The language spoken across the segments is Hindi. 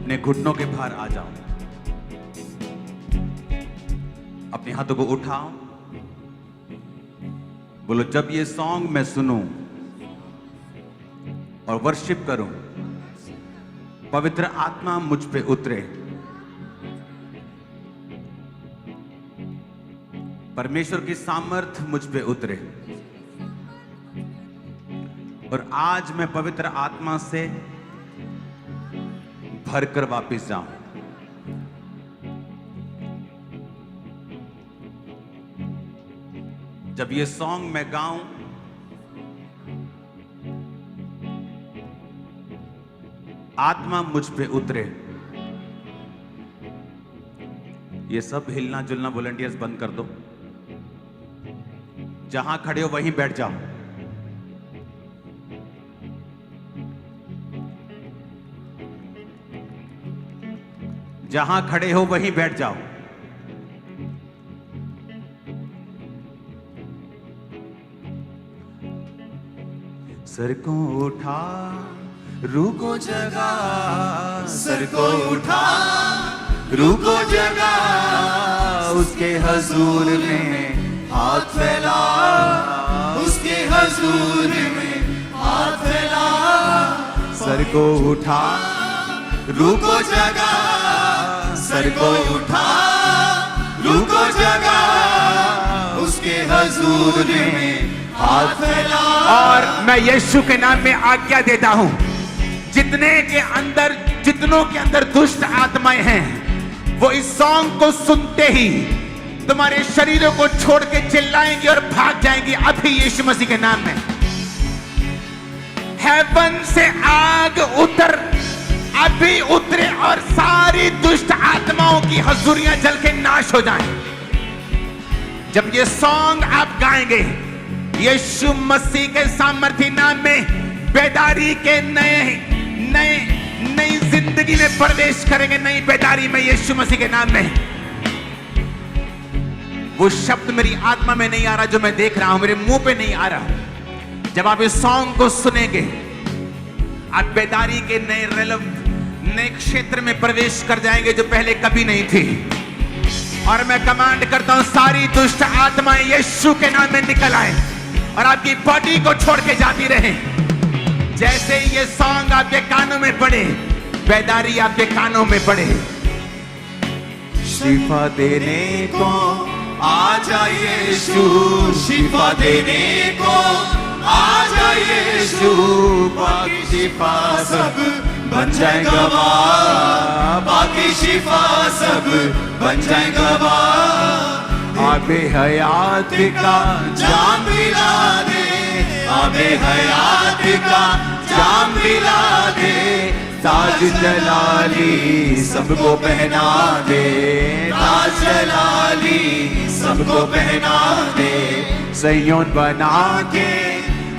अपने घुटनों के भार आ जाओ, अपने हाथों को उठाओ, बोलो जब ये सॉन्ग मैं सुनूं और वर्शिप करूं, पवित्र आत्मा मुझ पे उतरे, परमेश्वर की सामर्थ मुझ पे उतरे और आज मैं पवित्र आत्मा से भरकर वापस जाऊं। जब ये सॉन्ग मैं गाऊं, आत्मा मुझ पे उतरे। ये सब हिलना जुलना वॉलंटियर्स बंद कर दो, जहां खड़े हो वहीं बैठ जाओ। जहां खड़े हो वहीं बैठ जाओ। सर को उठा, रूह को जगा, सर को उठा, रूह को जगा, उसके हजूर में हाथ फैला, उसके हजूर में हाथ फैला। सर को उठा, रूह को जगा, सर को उठा, रूह को जगा, उसके हजूर में हाथ फैला। और मैं यीशु के नाम में आज्ञा देता हूं, जितनों के अंदर दुष्ट आत्माएं हैं, वो इस सॉन्ग को सुनते ही तुम्हारे शरीरों को छोड़ के चिल्लाएंगी और भाग जाएंगी अभी यीशु मसीह के नाम में। हेवन से आग अभी उतरे और सारी दुष्ट आत्माओं की हजूरियां जल के नाश हो जाएं। जब ये सॉन्ग आप गाएंगे, यीशु मसीह के सामर्थी नाम में बेदारी के नई जिंदगी में प्रवेश करेंगे, नई बेदारी में यीशु मसीह के नाम में। वो शब्द मेरी आत्मा में नहीं आ रहा जो मैं देख रहा हूं, मेरे मुंह पे नहीं आ रहा। जब आप इस सॉन्ग को सुनेंगे, आप बेदारी के नए क्षेत्र में प्रवेश कर जाएंगे जो पहले कभी नहीं थी। और मैं कमांड करता हूं, सारी दुष्ट आत्माएं यीशु के नाम में निकल आए और आपकी बॉडी को छोड़ के जाती रहे। जैसे ये सॉन्ग आपके कानों में पड़े, बेदारी आपके कानों में पड़े। शिफा देने को आ जाए यीशु, शिफा देने को आ जाए यीशु, बाकी शिफा सब बन जाए गवाह, बाकी शिफा सब बन जाए गवाह। आबे हयात का जाम पिला दे, आबे हयात का जाम पिला दे, ताज जलाली सबको पहना दे, ताज जलाली सबको पहना दे। सैयोन बना के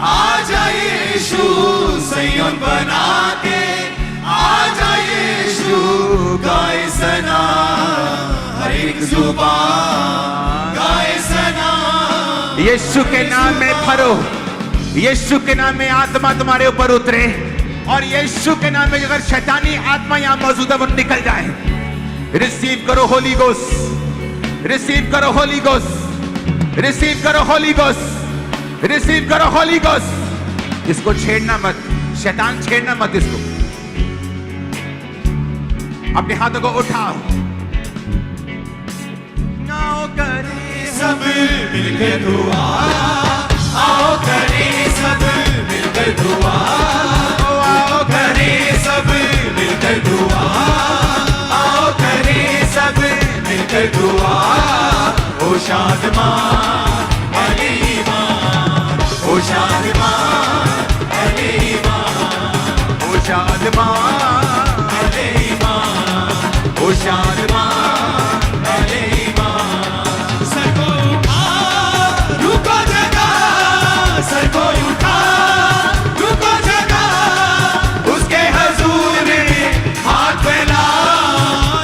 आ जाए यीशु, सैयोन बना के आ जाए यीशु, गाए सना हर एक जुबान, गाए सना। यीशु के नाम में भरो, यीशु के नाम में आत्मा तुम्हारे ऊपर उतरे और यीशु के नाम में अगर शैतानी आत्मा यहां मौजूद है वो निकल जाए। रिसीव करो होली गोस्ट, रिसीव करो होली गोस्ट, रिसीव करो होली गोस्ट, रिसीव करो होली गोस्ट। इसको छेड़ना मत, शैतान छेड़ना मत इसको। अपने हाथों को उठाओ, आओ करें सब मिलकर दुआ, आओ करें सब मिलकर दुआ, आओ करें सब मिलकर दुआ, आओ करें सब मिलकर दुआ। ओ शादमान अली ईमान, ओ शादमान अली ईमान, ओ शादमान अली ईमान, ओ शादमान अली ईमान। सर को उठा, रूह को जगा, सर को उठा, रूह को जगा, उसके हजूर में हाथ फैला,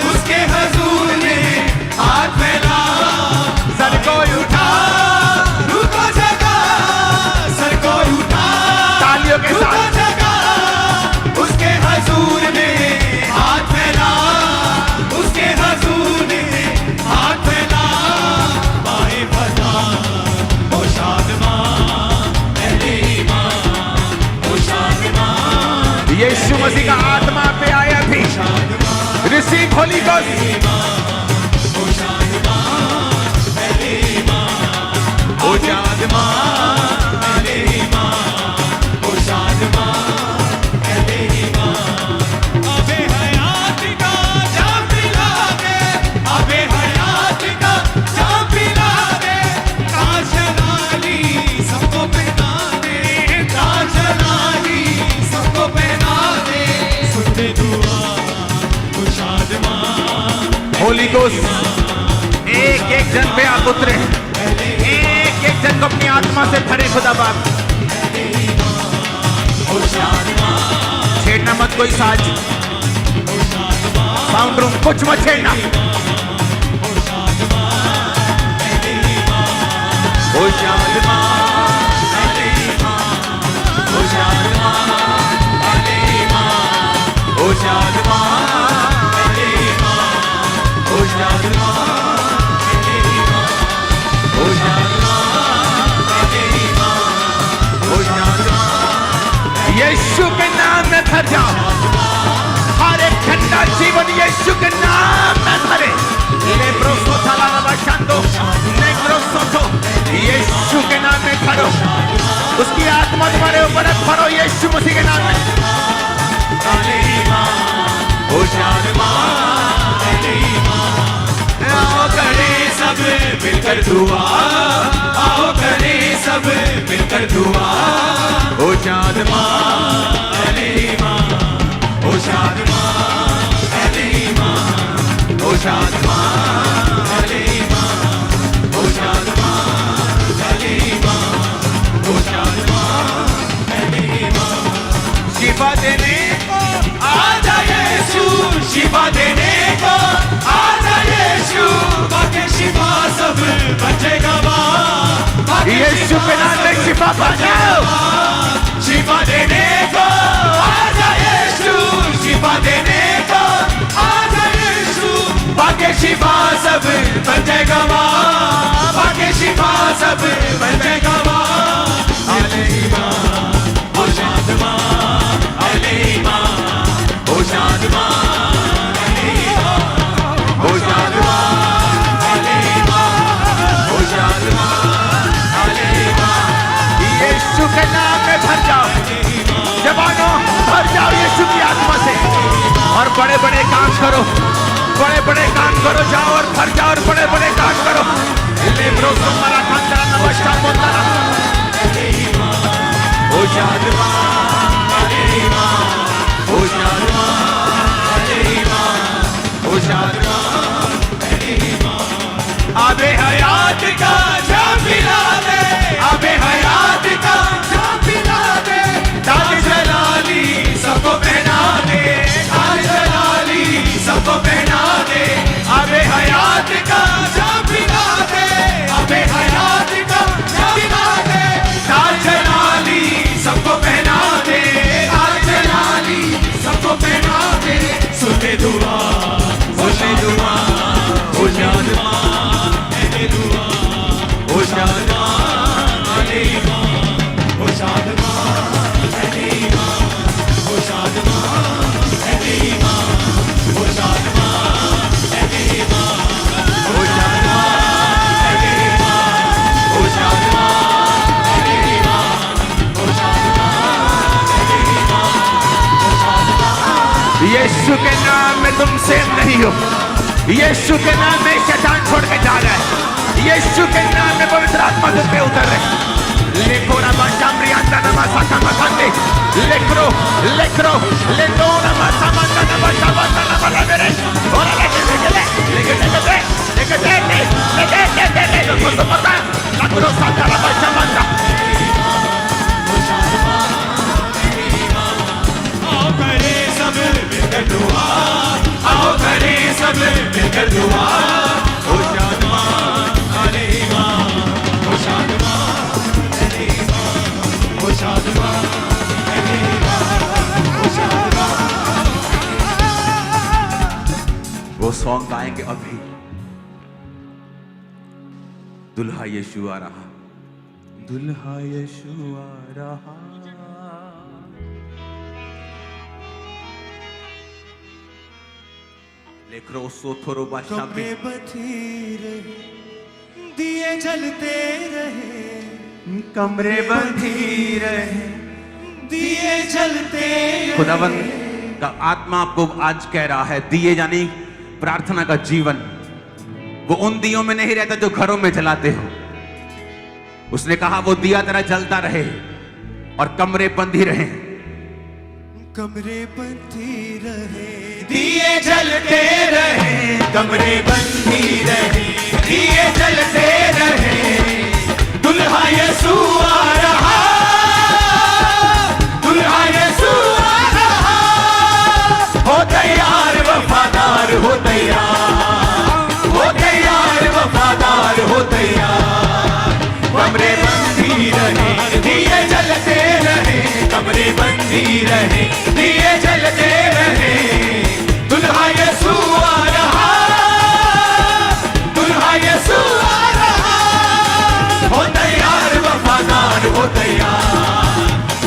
उसके हजूर में हाथ फैला। सर को उठा, रूह को जगा, सर को उठा, तालियों के रूह साथ को जगा, उसके हजूर में हाथ फैला। यीशु मसीह का आत्मा पे आए अभी। Receive holy ghost. ओ जादमा होली गोस्ट एक एक जन पे आप उतरे, एक एक जन को अपनी आत्मा से भरे खुदा बाप। छेड़ना मत कोई साज, साउंड रूम कुछ मत छेड़ना। ओ शादमा ओ शादमा ओ शादमा यीशु के नाम में भर जाओ। हर एक ठंडा जीवन यीशु के नाम में भरे। यीशु के नाम में भरो। उसकी आत्मा तुम्हारे ऊपर भरो यीशु मसीह के नाम में। आओ करें सब मिलकर दुआ, आओ करें सब मिलकर दुआ। ओ शादमा अलीमा, ओ शादमा अलीमा, ओ शादमा अलीमा, ओ शादमा अलीमा, ओ शादमा अलीमा। शिफा देने को आजा यीशु, शिफा देने को आजा यीशु, बाकी शिफा सब बचेगा। यीशु के नाम में शिफा पा जाओ। शिफा देने को आजा यीशु, शिफा देने को आजा यीशु, बाकी शिफा सब बचेगा। बाकी शिफा सब बचेगा। अलीमा ओ शादमा अलीमा, ओ शादमा अलीमा, ओ शादमा अलीमा, ओ शादमा अलीमा। यीशु के नाम में भर जाओ जवानों, भर जाओ यीशु की आत्मा से और बड़े बड़े काम करो। बड़े बड़े काम करो, जाओ और भर जाओ और बड़े बड़े काम करो। लेब्रो तुम्हारा खानदान नमस्कार बोलता रहा। ओ शादमा अलीमा, ओ शादमा अलीमा, ओ शादमा अलीमा। आबे हयात का जाम पिला दे, आबे हयात का जाम पिला दे। ताज जलाली सबको पहना दे, ताज जलाली सबको पहना दे। आबे हयात का जाम पिला दे, आबे हयात का जाम पिला दे। ताज जलाली सबको पहना दे, ताज जलाली सबको पहना दे। सुने दुआ, सुने दुआ, ओ शादमा दुआ, ओ शादमा अलीमा, ओ शादमा अलीमा, ओ शादमा अलीमा, ओ शादमा अलीमा, ओ शादमा अलीमा, ओ शादमा अलीमा, ओ शादमा अलीमा, ओ शादमा। यीशु के नाम में तुम सेफ नहीं हो। यीशु के नाम में शैतान छोड़ के जा रहा है। यीशु के नाम में पवित्र आत्मा तुम पे उतर रहे। लेखो रमा शामरियांदा नमा साकामा कांदे, लेकरो लेकरो लेतो नमा सामांदा नमा सामांदा नमा लबेरे। और लेके लोगों को पता लकरो साता नमा सामांदा। आओ करें सब मिलकर दुआ, आओ करें सब मिलकर दुआ। ओ शादमा अलीमा, ओ शादमा अलीमा, ओ शादमा अलीमा, ओ शादमा। वो सॉन्ग गाएंगे अभी। दुल्हा यीशु आ रहा, दुल्हा यीशु आ रहा, लेक्रोसो थोरो बाशाबे कमरे बंधी रहे, दिए जलते रहे, कमरे बंधी रहे। दिए जलते रहे। खुदावन का आत्मा आपको आज कह रहा है, दिए यानी प्रार्थना का जीवन, वो उन दियों में नहीं रहता जो घरों में जलाते हो। उसने कहा वो दिया तेरा जलता रहे और कमरे बंधी रहे। कमरे बंधी रहे, दिए जलते रहे, कमरे बंधी रहे, दिए जलते रहे। दुल्हा यीशु आ रहा, दुल्हा यीशु आ रहा। हो तैयार वफादार, हो तैयार, हो तैयार वफादार, हो तैयार। कमरे बंधी रहे, दिए जलते रहे, कमरे बंधी रहे, दिए जलते रहे। दुल्हा यीशु आ रहा, दुल्हा यीशु आ रहा। हो तैयार वफादार, हो तैयार,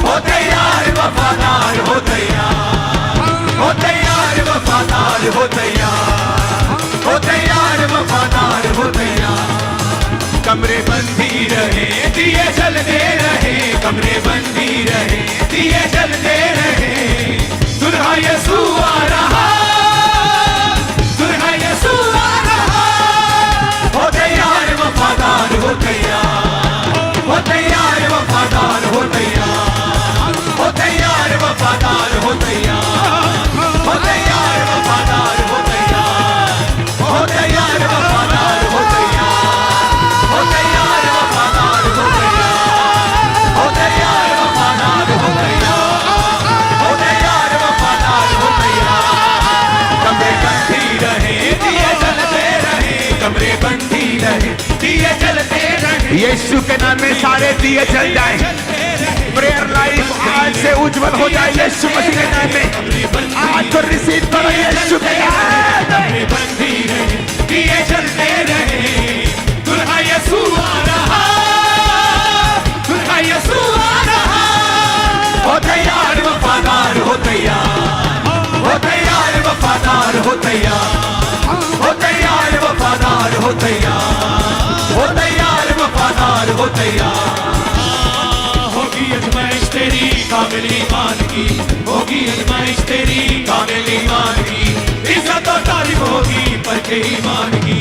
हो तैयार वफादार, हो तैयार, हो तैयार वफादार, हो तैयार, हो तैयार वफादार, हो तैयार। कमरे बंधी रहे, दिए जलते रहे, कमरे बंधी रहे, दिए जलते रहे। दुल्हा यीशु आ रहा, दुल्हा यीशु आ रहा। हो तैयार वफादार, हो तैयार, हो तैयार वफादार, हो तैयार, हो तैयार वफादार, हो तैयार, हो तैयार वफादार, हो तैयार, हो तैयार वफादार, हो तैयार, हो तैयार वफादार, हो तैयार, हो तैयार वफादार, हो तैयार, हो तैयार वफादार, हो तैयार। कमरे बंधी रहे, दिए जलते रहे, कमरे बंधी रहे, दिए जलते रहे। यीशु के नाम में सारे दिए जल जाए। प्रेयर लाइफ आज से उज्जवल हो जाए यीशु मसीह के नाम में। आज तो रिसीव करो यीशु के नाम। कमरे बंधी रहे, दिए जलते रहे। दुल्हा यीशु आ रहा, दुल्हा यीशु आ रहा। हो तैयार वफादार, हो तैयार, हो तैयार वफादार, हो तैयार, हो तैयार वफादार, हो तैयार, हो तैयार वफादार, हो तैयार। होगी अजमाइश तेरी काबिल ईमान की, होगी अजमाइश तेरी काबिल ईमान की। इज्जत और तारीफ होगी पर के ईमान की,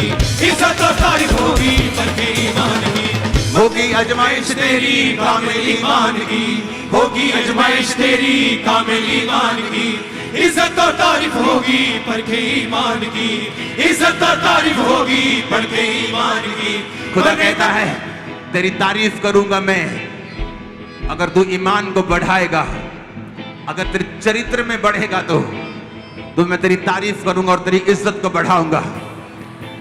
इज्जत और तारीफ होगी पर के ईमान की। होगी आजमाइश तेरी कामिल ईमान की, होगी अजमाइश तेरी कामिल ईमान की। इज्जत और तारीफ होगी पर के ईमान की, इज्जत और तारीफ होगी पर के ईमान की। खुदा कहता है तेरी तारीफ करूंगा मैं अगर तू ईमान को बढ़ाएगा, अगर तेरे चरित्र में बढ़ेगा तो मैं तेरी तारीफ करूंगा और तेरी इज्जत को बढ़ाऊंगा।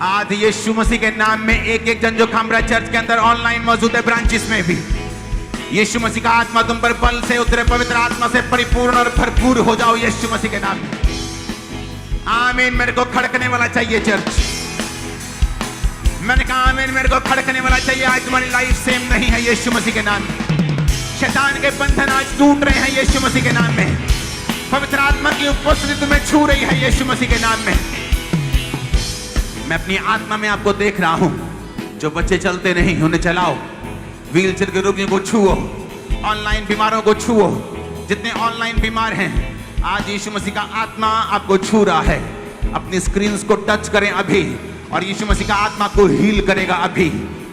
आज यीशु मसीह के नाम में एक एक जन जो खामरा चर्च के अंदर ऑनलाइन मौजूद है, ब्रांचेस में भी, यीशु मसीह का आत्मा तुम पर बल से उतरे, पवित्र आत्मा से परिपूर्ण और भरपूर हो जाओ यीशु मसीह के नाम में। आमीन। मेरे को खड़कने वाला चाहिए चर्च। मैंने कहा आमीन, मेरे को खड़कने वाला चाहिए। आज तुम्हारी लाइफ सेम नहीं है यीशु मसीह के नाम में। शैतान के बंधन आज टूट रहे हैं यीशु मसीह के नाम में। पवित्र आत्मा की उपस्थिति तुम्हें छू रही है यीशु मसीह के नाम में। मैं अपनी आत्मा में आपको देख रहा हूं। जो बच्चे चलते नहीं उन्हें चलाओ, व्हील चेयर के रोगियों को छुओ, ऑनलाइन बीमारों को छुओ। जितने ऑनलाइन बीमार हैं आज यीशु मसीह का आत्मा आपको छू रहा है। अपनी स्क्रीन्स को टच करें अभी और यीशु मसीह का आत्मा को हील करेगा अभी।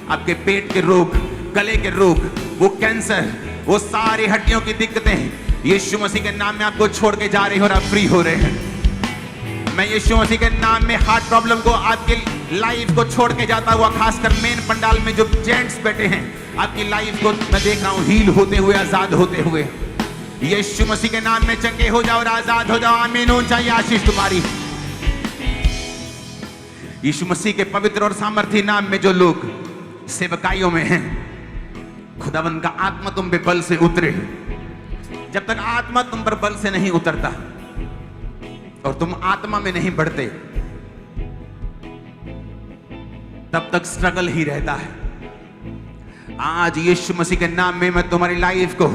आपके पेट के रोग, गले के रोग, वो कैंसर, वो सारी हड्डियों की दिक्कतें यीशु मसीह के नाम में आपको छोड़ के जा रही हो और आप फ्री हो रहे हैं। मैं यीशु मसीह के नाम में हार्ट प्रॉब्लम को, आपकी लाइफ को छोड़ के जाता हुआ, खासकर मेन पंडाल में जो जेंट्स बैठे हैं, आपकी लाइफ को मैं देख रहा हूं हील होते हुए, आजाद होते हुए। यीशु मसीह के नाम में चंगे हो जाओ और आजाद हो जाओ। आमीन। हो चाहिए आशीष तुम्हारी। यीशु मसीह के पवित्र और सामर्थी नाम में जो लोग सेवकाइयों में हैं, खुदावंद का आत्मा तुम पे बल से उतरे। जब तक आत्मा तुम पर बल से नहीं उतरता और तुम आत्मा में नहीं बढ़ते, तब तक स्ट्रगल ही रहता है। आज यीशु मसीह के नाम में मैं तुम्हारी लाइफ को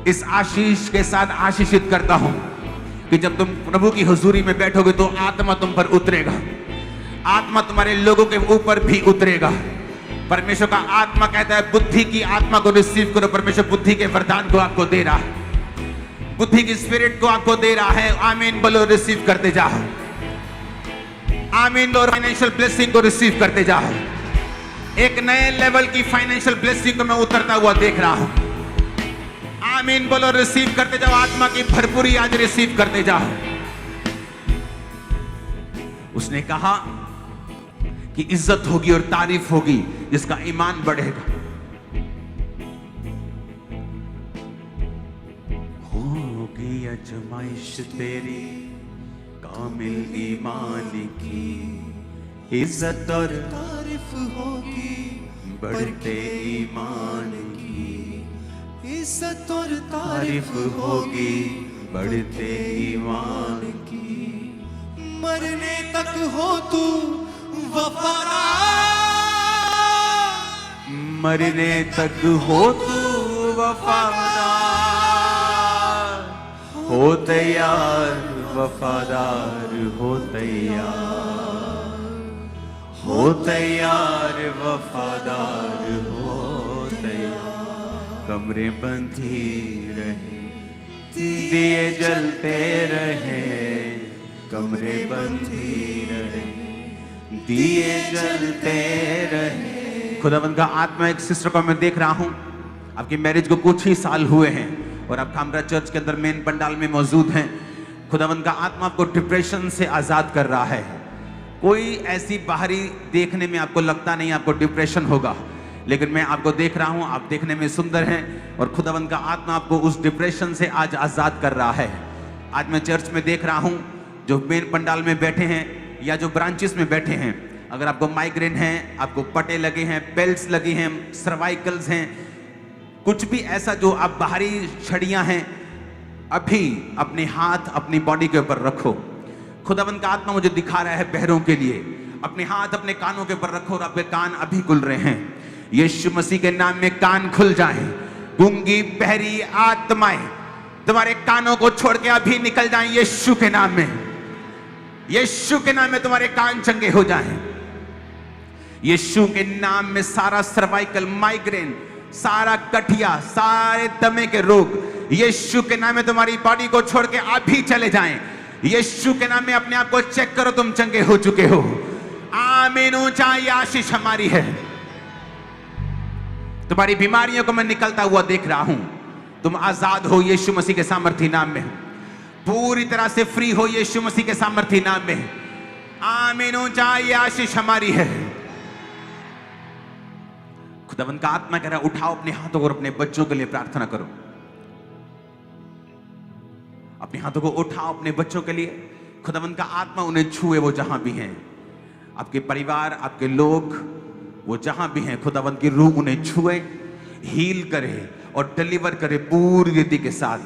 इस आशीष के साथ आशीषित करता हूं कि जब तुम प्रभु की हुजूरी में बैठोगे तो आत्मा तुम पर उतरेगा, आत्मा तुम्हारे लोगों के ऊपर भी उतरेगा। परमेश्वर का आत्मा कहता है बुद्धि की आत्मा को रिसीव करो। परमेश्वर बुद्धि के वरदान को आपको दे रहा है, बुद्धि की स्पिरिट को आपको दे रहा है। आमीन बोलो, रिसीव करते जाओ। आमीन। और फाइनेंशियल ब्लेसिंग को रिसीव करते जाओ। एक नए लेवल की फाइनेंशियल ब्लेसिंग को मैं उतरता हुआ देख रहा हूं। आमीन बोलो, रिसीव करते जाओ। आत्मा की भरपूरी आज रिसीव करते जाओ। उसने कहा कि इज्जत होगी और तारीफ होगी जिसका ईमान बढ़ेगा। होगी अजमाइश तेरी कामिल ईमान की, इज्जत और तारीफ होगी बढ़ते ईमान की, इज्जत और तारीफ होगी बढ़ते ईमान की। मरने तक हो तू वफादार, मरने तक हो तू वफादार, हो तैयार वफादार, हो तैयार, हो तैयार वफादार, हो तैयार। कमरे बंधी रहे, दिए जलते रहे, कमरे बंधी रहे, दिए जलते रहे। खुदावंद का आत्मा एक सिस्टर को मैं देख रहा हूं, आपकी मैरिज को कुछ ही साल हुए हैं और आप खामरा चर्च के अंदर मेन पंडाल में मौजूद हैं। खुदावंद का आत्मा आपको डिप्रेशन से आजाद कर रहा है। कोई ऐसी बाहरी देखने में आपको लगता नहीं आपको डिप्रेशन होगा, लेकिन मैं आपको देख रहा हूं, आप देखने में सुंदर हैं और खुदावंद का आत्मा आपको उस डिप्रेशन से आज आजाद कर रहा है। आज मैं चर्च में देख रहा हूं, जो मेन पंडाल में बैठे हैं या जो ब्रांचेस में बैठे हैं, अगर आपको माइग्रेन है, आपको पटे लगे हैं, बेल्ट्स लगी हैं, सर्वाइकल्स हैं, कुछ भी ऐसा जो आप बाहरी छड़ियां हैं, अभी अपने हाथ अपनी बॉडी के ऊपर रखो। खुदावंद का आत्मा मुझे दिखा रहा है बहरों के लिए, अपने हाथ अपने कानों के ऊपर रखो और आपके कान अभी खुल रहे हैं। यीशु मसीह के नाम में कान खुल जाएं। गूंगी बहरी आत्माएं तुम्हारे कानों को छोड़ के अभी निकल जाएं यीशु के नाम में। यीशु के नाम में तुम्हारे कान चंगे हो जाएं। यीशु के नाम में सारा सर्वाइकल, माइग्रेन, सारा गठिया, सारे दमे के रोग यीशु के नाम में तुम्हारी बॉडी को छोड़ के अभी चले जाएं। यीशु के नाम में अपने आप को चेक करो, तुम चंगे हो चुके हो। आमीन। ऊंचाई आशीष हमारी है। तुम्हारी बीमारियों को मैं निकलता हुआ देख रहा हूं। तुम आजाद हो यीशु मसीह के सामर्थी नाम में, पूरी तरह से फ्री हो यीशु मसीह के सामर्थी नाम में। आमीन। ऊंचाई आशीष हमारी है। खुदावंद का आत्मा कह रहा है उठाओ अपने हाथों को और अपने बच्चों के लिए प्रार्थना करो। अपने हाथों को उठाओ अपने बच्चों के लिए। खुदावंद का आत्मा उन्हें छुए, वो जहां भी हैं, आपके परिवार, आपके लोग, वो जहां भी हैं, खुदावंद की रूह उन्हें छुए, हील करे और डिलीवर करे पूरी रीति के साथ।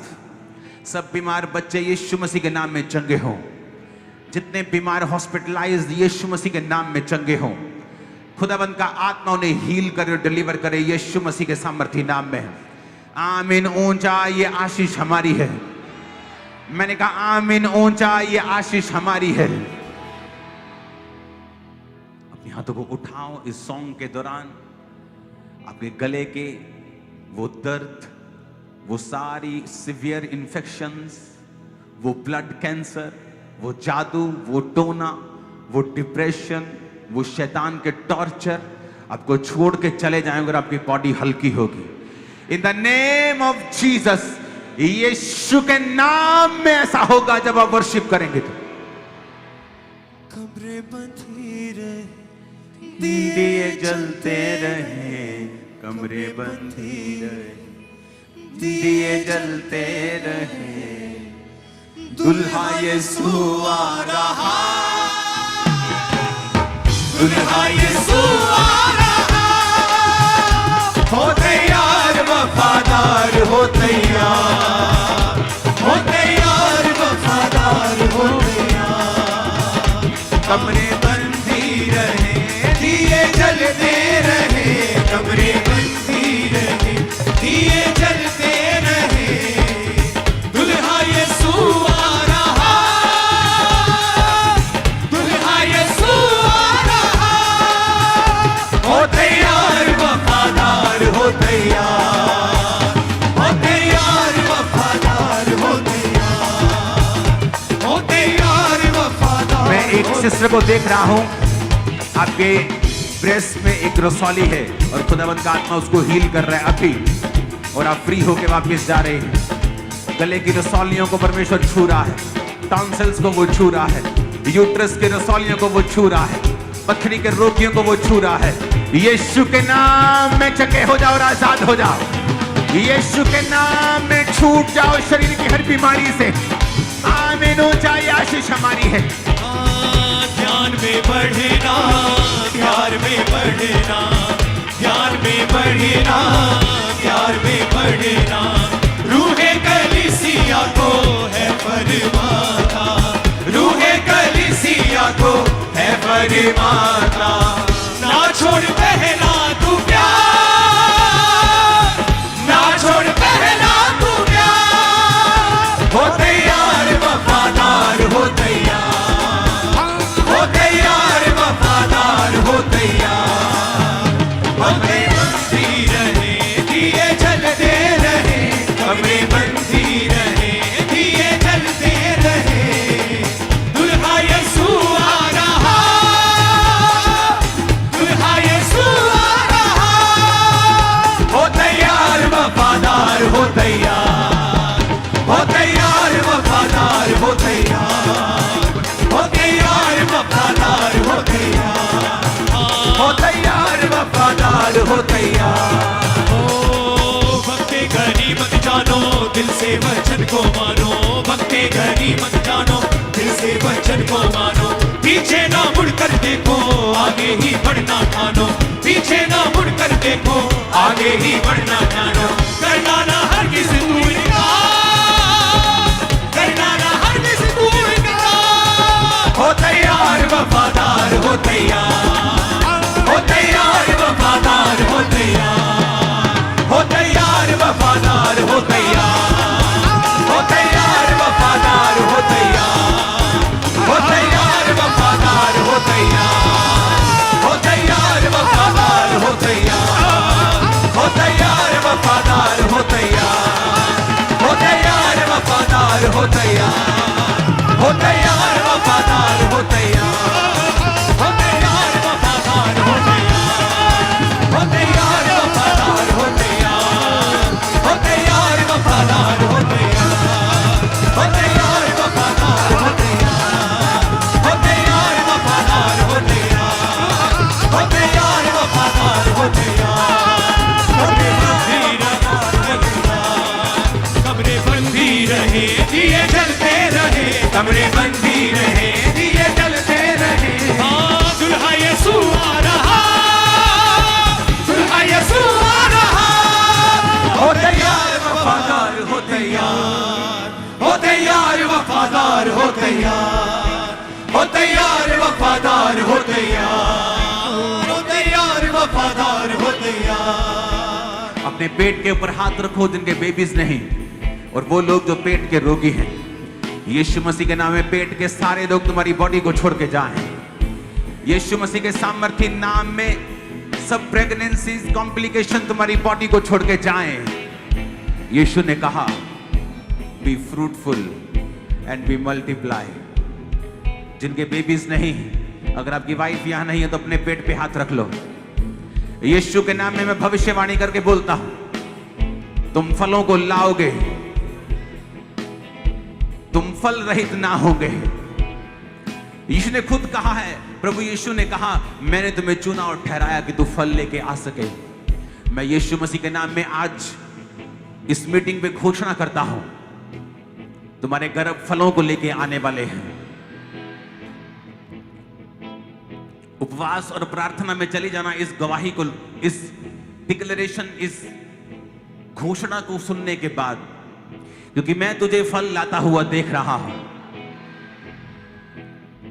सब बीमार बच्चे यीशु मसीह के नाम में चंगे हों। जितने बीमार हॉस्पिटलाइज्ड यीशु मसीह के नाम में चंगे हों। खुदावंद का आत्मा उन्हें हील करे और डिलीवर करे यीशु मसीह के सामर्थी नाम में। आमीन। ऊंचा ये आशीष हमारी है। मैंने कहा आमीन। ऊंचा ये आशीष हमारी है। अपने हाथों को उठाओ। इस सॉन्ग के दौरान आपके गले के वो दर्द, वो सारी सिवियर इन्फेक्शंस, वो ब्लड कैंसर, वो जादू, वो टोना, वो डिप्रेशन, वो शैतान के टॉर्चर आपको छोड़ के चले जाएंगे और आपकी बॉडी हल्की होगी। In the name of Jesus. Yeshu के नाम में ऐसा होगा जब आप वर्शिप करेंगे तो। कब्रें बंधी रहे, दिए जलते रहे, कमरे बंधी रहे, दिए जलते रहे, दुल्हा यीशु आ रहा, दुल्हा यीशु आ रहा। हो तैयार वफादार, हो तैयार, हो तैयार वफादार, हो तैयार। कमरे बंधी रहे, दिए जलते रहे, कमरे बंधी रहे, दिए जलते रहे, दुल्हा यीशु आ रहा। सिस्टर को देख रहा हूं, आपके ब्रेस्ट में एक रसौली है और खुदावंद का आत्मा उसको हील कर रहा है अभी, और आप फ्री होके वापस जा रहे हैं। गले की रसौलियों को परमेश्वर छू रहा है, टॉन्सिल्स को वो छू रहा है, यूट्रस के रसौलियों को वो छू रहा है, पथरी के रोगियों को वो छू रहा है। यीशु के नाम में चंगे हो जाओ और आजाद हो जाओ। यीशु के नाम में छूट जाओ शरीर की हर बीमारी से। आमीन हो जाए, आशीष हमारी है। ध्यान में बढ़ना, प्यार में बढ़ना, ध्यान में बढ़ना, प्यार में बढ़ना, रूहे कलीसिया को है फरमाता, रूहे कलीसिया को है फरमाता, ना छोड़ पहना तू प्यार, ना छोड़ पहना तू प्यार, हो तैयार वफादार हो तैयार, हो तैयार वफादार हो तैयार, हमें बंदी रहे दिए जलते रहे, हमें बंदी रहे दिए जलते रहे, दुल्हा यीशु आ रहा, दुल्हा यीशु आ रहा, हो तैयार वफादार हो तैयार, हो तैयार वफादार हो तैयार, हो तैयार वफादार हो तैयार, हो तैयार वफादार हो तैयार। ओ भक्ति घनी मत जानो, दिल से वचन को मानो, भक्ति घनी मत जानो, दिल से वचन को मानो, पीछे ना मुड़कर देखो, आगे ही बढ़ना ठानो, पीछे ना मुड़कर देखो, आगे ही बढ़ना ठानो, करना ना हरगिज़ तू इनकार, करना ना हरगिज़ तू इनकार, हो तैयार वफादार हो तैयार, हो तैयार वफादार हो तैयार, हो तैयार वफादार हो तैयार, हो तैयार वफादार हो तैयार, हो तैयार वफादार हो तैयार, हो तैयार वफादार हो तैयार, हो तैयार वफादार हो तैयार, हो तैयार वफादार हो तैयार, हो तैयार वफादार हो तैयार, हो तैयार वफादार हो तैयार, हो तैयार वफादार हो तैयार, हो तैयार वफादार हो तैयार, हो तैयार वफादार हो तैयार, हो तैयार वफादार हो तैयार, हो तैयार वफादार हो तैयार, कमरे बंदी रहे दिए जलते रहे, कमरे बंदी रहे दिए जलते रहे, हाँ दुल्हा यीशु आ रहा, दुल्हा यीशु आ रहा, हो तैयार वफादार हो तैयार, हो तैयार वफादार हो तैयार, हो तैयार वफादार हो तैयार, हो तैयार वफादार हो तैयार। अपने पेट के ऊपर हाथ रखो जिनके बेबीज नहीं, और वो लोग जो पेट के रोगी हैं, यीशु मसीह के नाम में पेट के सारे लोग तुम्हारी बॉडी को छोड़ के जाएं। यीशु मसीह के सामर्थ्य नाम में सब प्रेगनेंसीज कॉम्प्लिकेशन तुम्हारी बॉडी को छोड़ के जाएं। यीशु ने कहा be fruitful and be multiply. जिनके बेबीज नहीं, अगर आपकी वाइफ यहां नहीं है तो अपने पेट पे हाथ रख लो। यीशु के नाम में मैं भविष्यवाणी करके बोलता हूं, तुम फलों को लाओगे, तुम फल रहित ना होगे। यीशु ने खुद कहा है, प्रभु यीशु ने कहा मैंने तुम्हें चुना और ठहराया कि तू फल लेके आ सके। मैं यीशु मसीह के नाम में आज इस मीटिंग पे घोषणा करता हूं, तुम्हारे गर्भ फलों को लेके आने वाले हैं। उपवास और प्रार्थना में चली जाना, इस गवाही को, इस डिक्लेरेशन, इस घोषणा को सुनने के बाद, क्योंकि मैं तुझे फल लाता हुआ देख रहा हूं।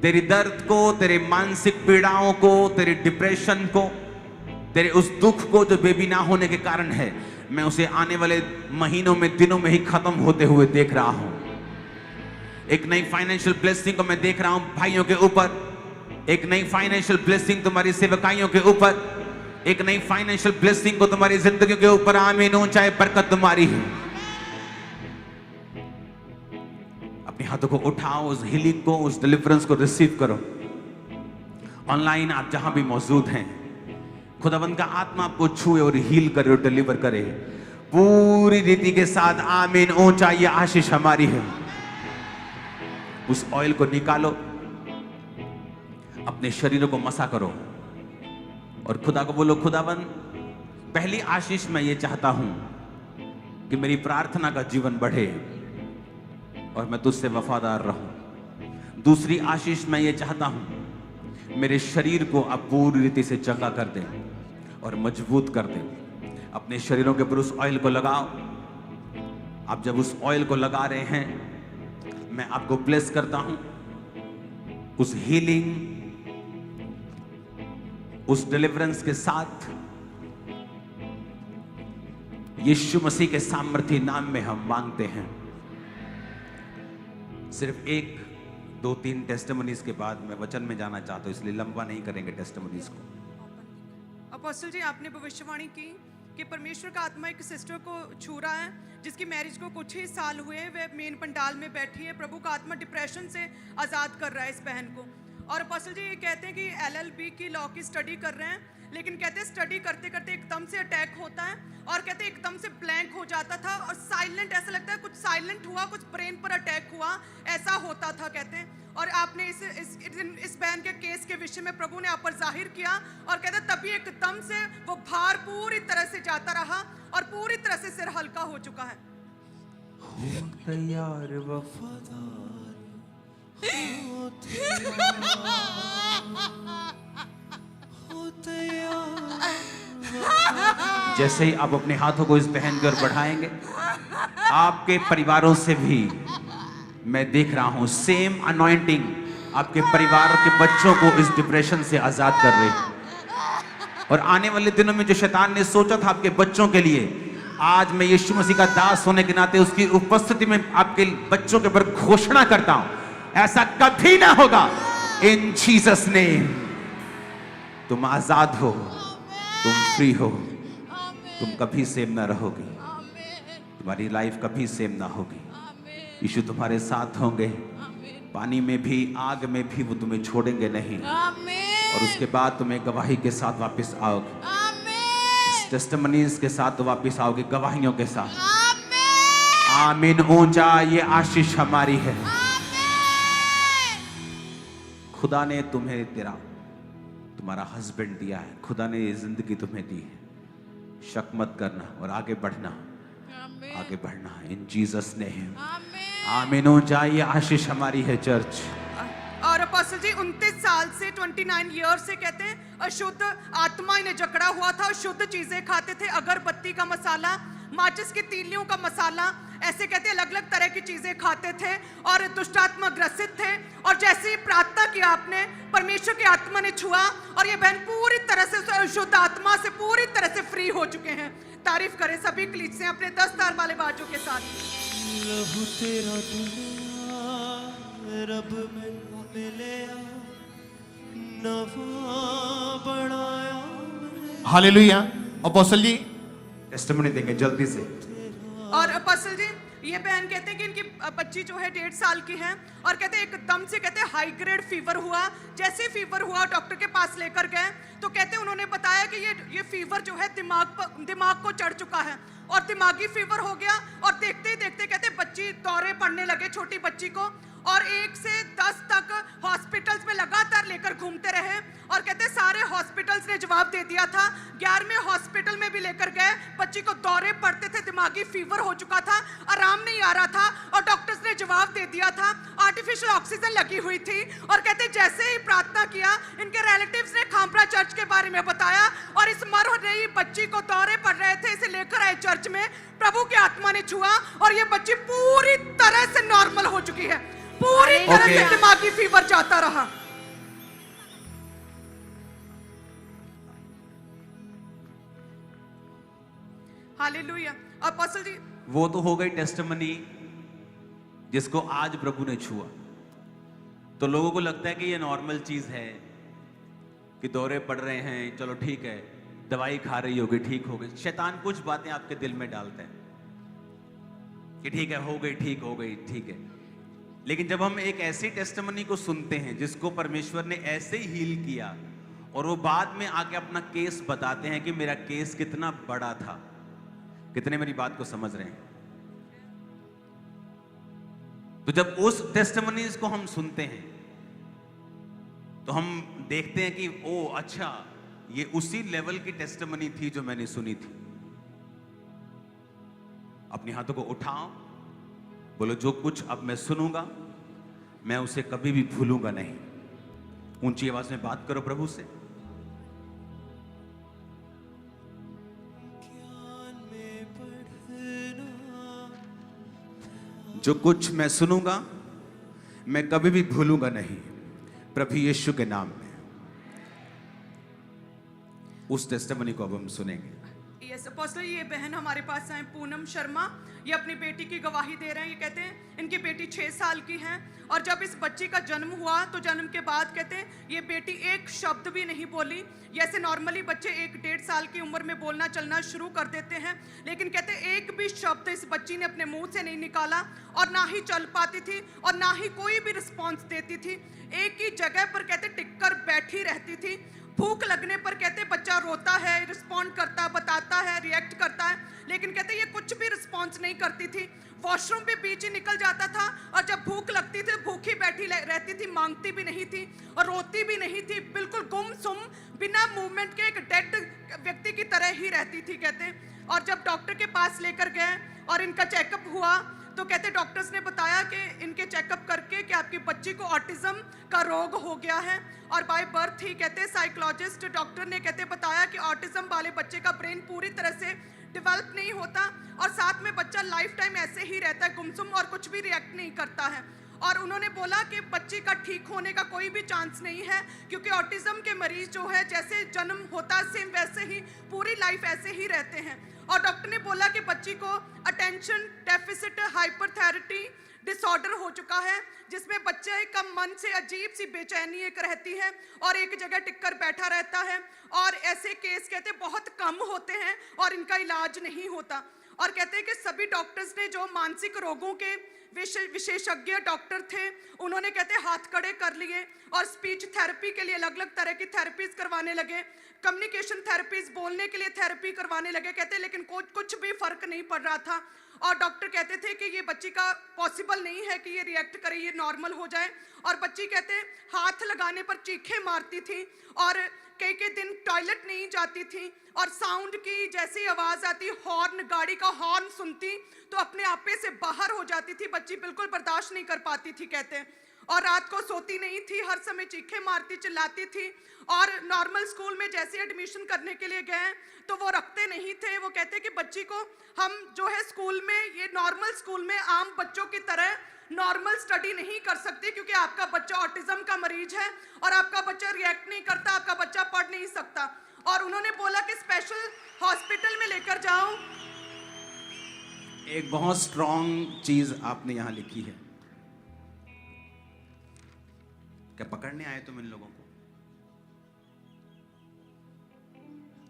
तेरी दर्द को, तेरे मानसिक पीड़ाओं को, तेरे डिप्रेशन को, तेरे उस दुख को जो बेबी ना होने के कारण है, मैं उसे आने वाले महीनों में, दिनों में ही खत्म होते हुए देख रहा हूं। एक नई फाइनेंशियल ब्लेसिंग को मैं देख रहा हूं भाइयों के ऊपर, एक नई फाइनेंशियल ब्लेसिंग तुम्हारी सेवकाइयों के ऊपर, एक नई फाइनेंशियल ब्लेसिंग को तुम्हारी जिंदगी के ऊपर। आमीन हो जाए, बरकत तुम्हारी है। अपने हाथों को उठाओ, उस हीलिंग को, उस डिलीवरेंस को रिसीव करो। ऑनलाइन आप जहां भी मौजूद हैं, खुदावंद का आत्मा आपको छुए और हील करे और डिलीवर करे पूरी रीति के साथ। आमीन। ऊंचा ये आशीष हमारी है। उस ऑयल को निकालो, अपने शरीरों को मसा करो और खुदा को बोलो, खुदावंद पहली आशीष मैं ये चाहता हूं कि मेरी प्रार्थना का जीवन बढ़े और मैं तुझसे वफादार रहूं। दूसरी आशीष मैं ये चाहता हूं मेरे शरीर को आप पूरी रीति से चंगा कर दें और मजबूत कर दें। अपने शरीरों के ऊपर उस ऑयल को लगाओ। आप जब उस ऑयल को लगा रहे हैं, मैं आपको ब्लेस करता हूं उस हीलिंग, उस डिलीवरेंस के साथ। यीशु मसीह के सामर्थी नाम में हम मांगते हैं। सिर्फ 1, 2, 3 टेस्टिमनीज के बाद मैं वचन में जाना चाहता हूं, इसलिए लंबा नहीं करेंगे टेस्टिमनीज को। अपोस्टल जी, आपने भविष्यवाणी की कि परमेश्वर का आत्मा एक सिस्टर को छू रहा है जिसकी मैरिज को कुछ ही साल हुए, वे मेन पंडाल में बैठी है। प्रभु का आत्मा डिप्रेशन से आज़ाद कर रहा है इस बहन को। और अपोस्टल जी ये कहते हैं कि LLB की लॉ की स्टडी कर रहे हैं, लेकिन कहते हैं स्टडी करते करते एकदम से अटैक होता है और कहते हैं एकदम से ब्लैंक हो जाता था और साइलेंट, ऐसा लगता है कुछ साइलेंट हुआ, कुछ ब्रेन पर अटैक हुआ, ऐसा होता था कहते हैं। और आपने इस बहन के केस के विषय में प्रभु ने आप पर जाहिर किया और कहते हैं तभी एकदम से वो भार पूरी तरह से जाता रहा और पूरी तरह से सिर हल्का हो चुका है। तैयार वफादार जैसे ही आप अपने हाथों को इस बहन की ओर बढ़ाएंगे, आपके परिवारों से भी मैं देख रहा हूं सेम अनॉइंटिंग आपके परिवार के बच्चों को इस डिप्रेशन से आजाद कर रही है। और आने वाले दिनों में जो शैतान ने सोचा था आपके बच्चों के लिए, आज मैं यीशु मसीह का दास होने के नाते उसकी उपस्थिति में आपके बच्चों के ऊपर घोषणा करता हूं, ऐसा कभी ना होगा। इन जीसस नेम तुम आजाद हो, तुम फ्री हो, तुम कभी सेम ना रहोगी, तुम्हारी लाइफ कभी सेम ना होगी। यीशु तुम्हारे साथ होंगे, पानी में भी आग में भी वो तुम्हें छोड़ेंगे नहीं, और उसके बाद तुम्हें गवाही के साथ वापस आओगे, टेस्टिमनीज के साथ वापस आओगे, गवाहियों के साथ। आमीन। ऊंचा ये आशीष हमारी है। खुदा ने तुम्हें तुम्हारा हस्बैंड दिया है, खुदा ने ये जिंदगी तुम्हें दी है। शक मत करना और आगे बढ़ना, आगे बढ़ना इन जीसस नेम। आमीन। ऊंचा ये आशीष हमारी है चर्च। और अपोस्टल जी 29 साल से 29 ईयर से कहते हैं अशुद्ध आत्मा इन्हें जकड़ा हुआ था, अशुद्ध चीजें खाते थे, अगरबत्ती का मसाला, माचिस की तीलियों का मसाला, ऐसे कहते हैं अलग अलग तरह की चीजें खाते थे और दुष्टात्मा ग्रसित थे। और जैसे ही प्रार्थना किया आपने, परमेश्वर की आत्मा ने छुआ और ये बहन पूरी तरह से अशुद्ध आत्मा से पूरी तरह से फ्री हो चुके हैं। तारीफ करें सभी कलीसियां अपने 10 तार वाले बाजों के साथ। लहू तेरा दुनिया रब में मिलया, नवा बढ़ाया। हालेलुया। अपोस्टल जी टेस्टिमनी देंगे जल्दी से। और अपोस्टल जी ये बहन कहते हैं कि इनकी बच्ची जो है 1.5 साल की है और कहते हैं एकदम से कहते हैं हाई ग्रेड फीवर हुआ। जैसे ही फीवर हुआ डॉक्टर के पास लेकर गए तो कहते हैं उन्होंने बताया कि ये फीवर जो है दिमाग को चढ़ चुका है और दिमागी फीवर हो गया। और देखते ही देखते कहते बच्ची दौरे पड़ने लगे, छोटी बच्ची को, और 1 से 10 तक हॉस्पिटल्स में लगातार लेकर घूमते रहे। और कहते सारे हॉस्पिटल्स ने जवाब दे दिया था। 11वें हॉस्पिटल में भी लेकर गए, बच्ची को दौरे पड़ते थे, दिमागी फीवर हो चुका था, आराम नहीं आ रहा था और डॉक्टर्स ने जवाब दे दिया था। आर्टिफिशियल ऑक्सीजन लगी हुई थी। और कहते जैसे ही प्रार्थना किया, इनके रिलेटिव्स ने खामपरा चर्च के बारे में बताया और इस मर रही बच्ची को दौरे पड़ रहे थे, इसे लेकर आए चर्च में। प्रभु की आत्मा ने छुआ और ये बच्ची पूरी तरह से नॉर्मल हो चुकी है, पूरी तरह से दिमागी फीवर जाता रहा। हालेलुया। अपोस्टल जी वो तो हो गई टेस्टिमनी जिसको आज प्रभु ने छुआ। तो लोगों को लगता है कि ये नॉर्मल चीज है कि दौरे पड़ रहे हैं, चलो ठीक है, दवाई खा रही होगी, ठीक हो गई। शैतान कुछ बातें आपके दिल में डालते हैं कि ठीक है, हो गई, ठीक हो गई, ठीक है। लेकिन जब हम एक ऐसी टेस्टिमनी को सुनते हैं जिसको परमेश्वर ने ऐसे ही हील किया और वो बाद में आके अपना केस बताते हैं कि मेरा केस कितना बड़ा था, कितने मेरी बात को समझ रहे हैं? तो जब उस टेस्टिमनीज को हम सुनते हैं तो हम देखते हैं कि ओ अच्छा, ये उसी लेवल की टेस्टिमनी थी जो मैंने सुनी थी। अपने हाथों को उठाओ, बोलो जो कुछ अब मैं सुनूंगा मैं उसे कभी भी भूलूंगा नहीं। ऊंची आवाज में बात करो प्रभु से। जो कुछ मैं सुनूंगा मैं कभी भी भूलूंगा नहीं, प्रभु यीशु के नाम में। उस टेस्टिमनी को अब हम सुनेंगे। यस अपोस्टल, ये बहन हमारे पास आए पूनम शर्मा, ये अपनी बेटी की गवाही दे रहे हैं। ये कहते हैं इनकी बेटी 6 साल की है और जब इस बच्ची का जन्म हुआ तो जन्म के बाद कहते हैं ये बेटी एक शब्द भी नहीं बोली। जैसे नॉर्मली बच्चे 1-1.5 साल की उम्र में बोलना चलना शुरू कर देते हैं, लेकिन कहते हैं एक भी शब्द इस बच्ची ने अपने मुंह से नहीं निकाला और ना ही चल पाती थी और ना ही कोई भी रिस्पॉन्स देती थी। एक ही जगह पर कहते टिक कर बैठी रहती थी। भूख लगने पर कहते बच्चा रोता है, रिस्पॉन्ड करता है, बताता है, रिएक्ट करता है, लेकिन कहते ये कुछ भी रिस्पॉन्स नहीं करती थी। वॉशरूम पे बीच ही निकल जाता था और जब भूख लगती थी भूखी बैठी रहती थी, मांगती भी नहीं थी और रोती भी नहीं थी। बिल्कुल गुमसुम बिना मूवमेंट के एक डेड व्यक्ति की तरह ही रहती थी कहते। और जब डॉक्टर के पास लेकर गए और इनका चेकअप हुआ तो कहते डॉक्टर्स ने बताया कि इनके चेकअप करके कि आपकी बच्ची को ऑटिज्म का रोग हो गया है और बाय बर्थ ही कहते साइकोलॉजिस्ट डॉक्टर ने कहते बताया कि ऑटिज्म वाले बच्चे का ब्रेन पूरी तरह से डेवलप नहीं होता और साथ में बच्चा लाइफ टाइम ऐसे ही रहता है गुमसुम और कुछ भी रिएक्ट नहीं करता है। और उन्होंने बोला कि बच्ची का ठीक होने का कोई भी चांस नहीं है क्योंकि ऑटिज्म के मरीज जो है जैसे जन्म होता है सेम वैसे ही पूरी लाइफ ऐसे ही रहते हैं। और डॉक्टर ने बोला कि बच्ची को अटेंशन डेफिसिट हाइपरथैरिटी डिसऑर्डर हो चुका है, जिसमें बच्चे का मन से अजीब सी बेचैनी एक रहती है और एक जगह टिककर बैठा रहता है। और ऐसे केस कहते बहुत कम होते हैं और इनका इलाज नहीं होता। और कहते हैं कि सभी डॉक्टर्स ने जो मानसिक रोगों के विशेषज्ञ डॉक्टर थे उन्होंने कहते हाथ खड़े कर लिए और स्पीच थेरेपी के लिए अलग अलग तरह की थेरेपीज करवाने लगे, कम्युनिकेशन थेरेपीज बोलने के लिए थेरेपी करवाने लगे कहते, लेकिन कुछ भी फर्क नहीं पड़ रहा था। और डॉक्टर कहते थे कि ये बच्ची का पॉसिबल नहीं है कि ये रिएक्ट करे, ये नॉर्मल हो जाए। और बच्ची कहते हाथ लगाने पर चीखें मारती थी और कई दिन टॉयलेट नहीं जाती थी और साउंड की जैसी आवाज आती, हॉर्न गाड़ी का हॉर्न सुनती तो अपने आपे से बाहर हो जाती थी। बच्ची बिल्कुल बर्दाश्त नहीं कर पाती थी कहते। और रात को सोती नहीं थी, हर समय चीखें मारती चिल्लाती थी। और नॉर्मल स्कूल में जैसे एडमिशन करने के लिए गए तो वो रखते नहीं थे। वो कहते कि बच्ची को हम जो है स्कूल में ये नॉर्मल स्कूल में आम बच्चों की तरह नॉर्मल स्टडी नहीं कर सकती क्योंकि आपका बच्चा ऑटिज्म का मरीज है और आपका बच्चा रिएक्ट नहीं करता, आपका बच्चा पढ़ नहीं सकता। और उन्होंने बोला कि स्पेशल हॉस्पिटल में लेकर जाओ। एक बहुत स्ट्रॉन्ग चीज आपने यहां लिखी है। क्या पकड़ने आए तुम इन लोगों को?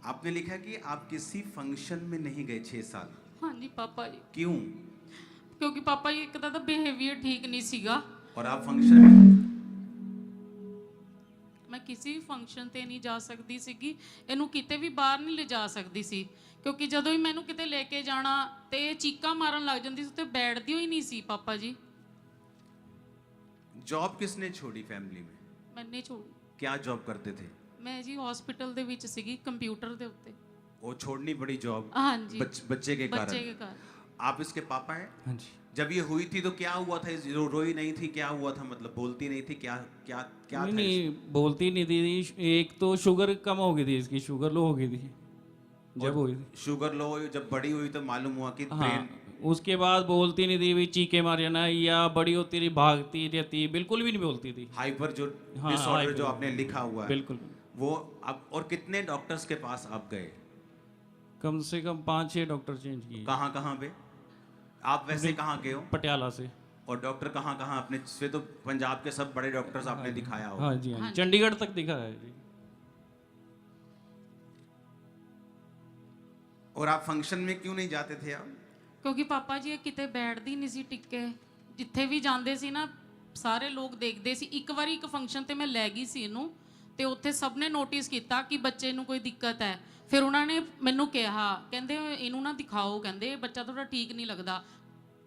आपने लिखा कि आप किसी फंक्शन में नहीं गए 6 साल। हाँ जी पापा जी। क्यों? क्योंकि पापा जी एक तो बिहेवियर ठीक नहीं सीगा। और आप फंक्शन में? मैं किसी भी फंक्शन ਤੇ ਨਹੀਂ ਜਾ ਸਕਦੀ ਸੀਗੀ, ਇਹਨੂੰ ਕਿਤੇ ਵੀ ਬਾਹਰ ਨਹੀਂ ਲਿਜਾ ਸਕਦੀ ਸੀ ਕਿਉਂਕਿ ਜਦੋਂ ਹੀ ਮੈਨੂੰ ਕਿਤੇ ਲੈ ਕੇ ਜਾਣਾ ਤੇ ਇਹ ਚੀਕਾਂ ਮਾਰਨ ਲੱਗ ਜਾਂਦੀ ਸੀ ਤੇ ਬੈਠਦੀ ਹੋਈ ਨਹੀਂ ਸੀ ਪਾਪਾ ਜੀ। जॉब किसने छोड़ी फैमिली में? मैंने छोड़ी। क्या जॉब करते थे? मैं जी हॉस्पिटल ਦੇ ਵਿੱਚ ਸੀਗੀ ਕੰਪਿਊਟਰ ਦੇ ਉੱਤੇ। वो छोड़नी पड़ी जॉब? हाँ जी। बच्चे के कारण? बच्चे के कारण। आप इसके पापा हैं? हाँ जी। जब ये हुई थी तो क्या हुआ था? रोई नहीं थी, क्या हुआ था? मतलब बोलती नहीं थी, क्या क्या क्या था? नहीं बोलती नहीं थी। एक तो शुगर कम हो गई थी, इसकी शुगर लो हो गई थी जब हुई थी। शुगर लो जब बड़ी हुई तो मालूम हुआ कि हाँ, ब्रेन। उसके बाद बोलती नहीं थी, भी चीखे मार जाना या बड़ी होती रही भागती रहती, बिल्कुल भी नहीं बोलती थी। हाइपर जो हाँ, डिसऑर्डर हाइपर। जो आपने लिखा हुआ है बिल्कुल। वो अब। और कितने डॉक्टर्स के पास आप गए? कम से कम 5-6 डॉक्टर चेंज किए। कहाँ कहाँ पे? आप वैसे कहाँ गए हो? पटियाला से। और डॉक्टर कहाँ कहाँ? अपने से तो पंजाब के सब बड़े डॉक्टर्स आपने दिखाया हो। हाँ जी, हाँ जी। चंडीगढ़ तक दिखा है जी। और आप फंक्शन में क्यों नहीं जाते थे आप? ਕਿਉਂਕਿ ਪਾਪਾ ਜੀ ਇਹ ਕਿਤੇ ਬੈਠਦੀ ਨਹੀਂ ਸੀ ਟਿੱਕੇ, ਜਿੱਥੇ ਵੀ ਜਾਂਦੇ ਸੀ ਨਾ ਸਾਰੇ ਲੋਕ ਦੇਖਦੇ ਸੀ। ਇੱਕ ਵਾਰੀ ਇੱਕ ਫੰਕਸ਼ਨ ਤੇ ਮੈਂ ਲੈ ਗਈ ਸੀ ਇਹਨੂੰ, ਤੇ ਉੱਥੇ ਸਭ ਨੇ ਨੋਟਿਸ ਕੀਤਾ ਕਿ ਬੱਚੇ ਨੂੰ ਕੋਈ ਦਿੱਕਤ ਹੈ। ਫਿਰ ਉਹਨਾਂ ਨੇ ਮੈਨੂੰ ਕਿਹਾ, ਕਹਿੰਦੇ ਇਹਨੂੰ ਨਾ ਦਿਖਾਓ, ਕਹਿੰਦੇ ਇਹ ਬੱਚਾ ਥੋੜਾ ਠੀਕ ਨਹੀਂ ਲੱਗਦਾ।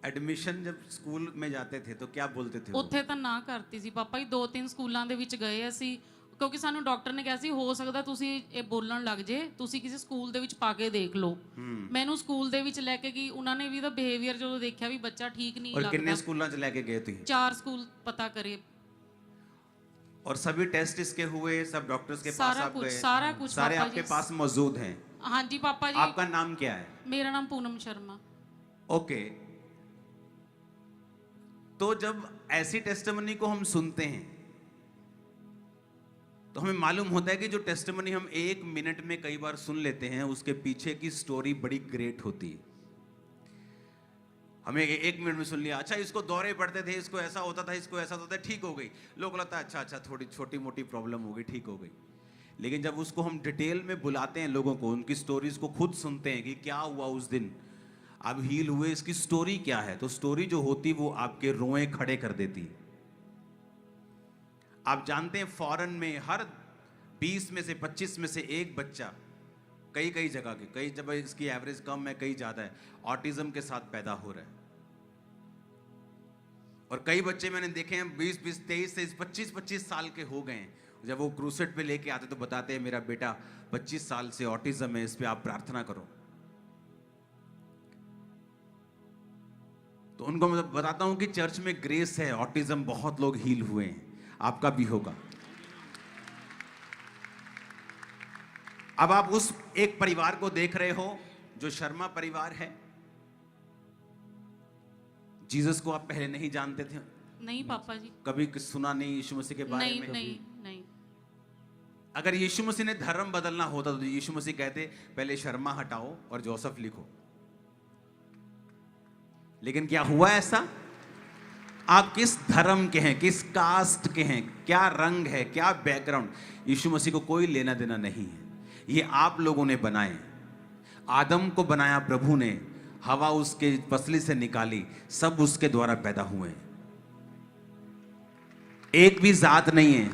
एडमिशन जब स्कूल में जाते थे तो क्या बोलते थे वो? ਉੱਥੇ ਤਾਂ ਨਾ ਕਰਤੀ ਸੀ ਪਾਪਾ ਜੀ। 2-3 ਸਕੂਲਾਂ ਦੇ ਵਿੱਚ ਗਏ ਅਸੀਂ, ਕਿਉਂਕਿ ਸਾਨੂੰ ਡਾਕਟਰ ਨੇ ਕਿਹਾ ਸੀ ਹੋ ਸਕਦਾ ਤੁਸੀਂ ਇਹ ਬੋਲਣ ਲੱਗ ਜੇ, ਤੁਸੀਂ ਕਿਸੇ ਸਕੂਲ ਦੇ ਵਿੱਚ ਪਾ ਕੇ ਦੇਖ ਲਓ। ਮੈਨੂੰ ਸਕੂਲ ਦੇ ਵਿੱਚ ਲੈ ਕੇ ਗਈ, ਉਹਨਾਂ ਨੇ ਵੀ ਇਹਦਾ ਬਿਹੇਵੀਅਰ ਜਦੋਂ ਦੇਖਿਆ ਵੀ ਬੱਚਾ ਠੀਕ ਨਹੀਂ और किन्ने ਲੱਗਦਾ। स्कूलों से लेके गए थे? 4 ਸਕੂਲ ਪਤਾ ਕਰੇ, और सभी टेस्ट इसके हुए, सब डॉक्टर्स के पास सारा आप कुछ, गए? सारा कुछ सारे पापा आपके जी। पास मौजूद हैं? ਹਾਂਜੀ ਪਾਪਾ ਜੀ। आपका नाम क्या है? ਮੇਰਾ ਨਾਮ ਪੂਨਮ ਸ਼ਰਮਾ। ओके, तो जब ऐसी टेस्टिमनी को हम सुनते हैं तो हमें मालूम होता है कि जो टेस्टिमनी हम 1 मिनट में कई बार सुन लेते हैं, उसके पीछे की स्टोरी बड़ी ग्रेट होती है। हमें 1 मिनट में सुन लिया, अच्छा इसको दौरे पड़ते थे, इसको ऐसा होता था, इसको ऐसा होता था, ठीक हो गई। लोग लगता है अच्छा अच्छा थोड़ी छोटी मोटी प्रॉब्लम हो गई, ठीक हो गई। लेकिन जब उसको हम डिटेल में बुलाते हैं लोगों को, उनकी स्टोरीज को खुद सुनते हैं कि क्या हुआ उस दिन, आप हील हुए, इसकी स्टोरी क्या है, तो स्टोरी जो होती वो आपके रोए खड़े कर देती। आप जानते हैं फॉरेन में हर 20 में से 25 में से एक बच्चा, कई कई जगह के, कई जब इसकी एवरेज कम है, कई ज्यादा है, ऑटिज्म के साथ पैदा हो रहा है। और कई बच्चे मैंने देखे हैं 20 23 से 25 साल के हो गए हैं, जब वो क्रूसेड पे लेके आते तो बताते हैं मेरा बेटा 25 साल से ऑटिज्म है, इस पे आप प्रार्थना करो। तो उनको मैं बताता हूं कि चर्च में ग्रेस है, ऑटिज्म बहुत लोग हील हुए हैं, आपका भी होगा। अब आप उस एक परिवार को देख रहे हो जो शर्मा परिवार है। जीसस को आप पहले नहीं जानते थे? नहीं पापा जी। कभी सुना नहीं यीशु मसीह के बारे नहीं में? नहीं नहीं। अगर यीशु मसीह ने धर्म बदलना होता तो यीशु मसीह कहते पहले शर्मा हटाओ और जोसेफ लिखो। लेकिन क्या हुआ ऐसा? आप किस धर्म के हैं, किस कास्ट के हैं, क्या रंग है, क्या बैकग्राउंड, यीशु मसीह को कोई लेना देना नहीं है। ये आप लोगों ने बनाए। आदम को बनाया प्रभु ने, हवा उसके पसली से निकाली, सब उसके द्वारा पैदा हुए। एक भी जात नहीं है,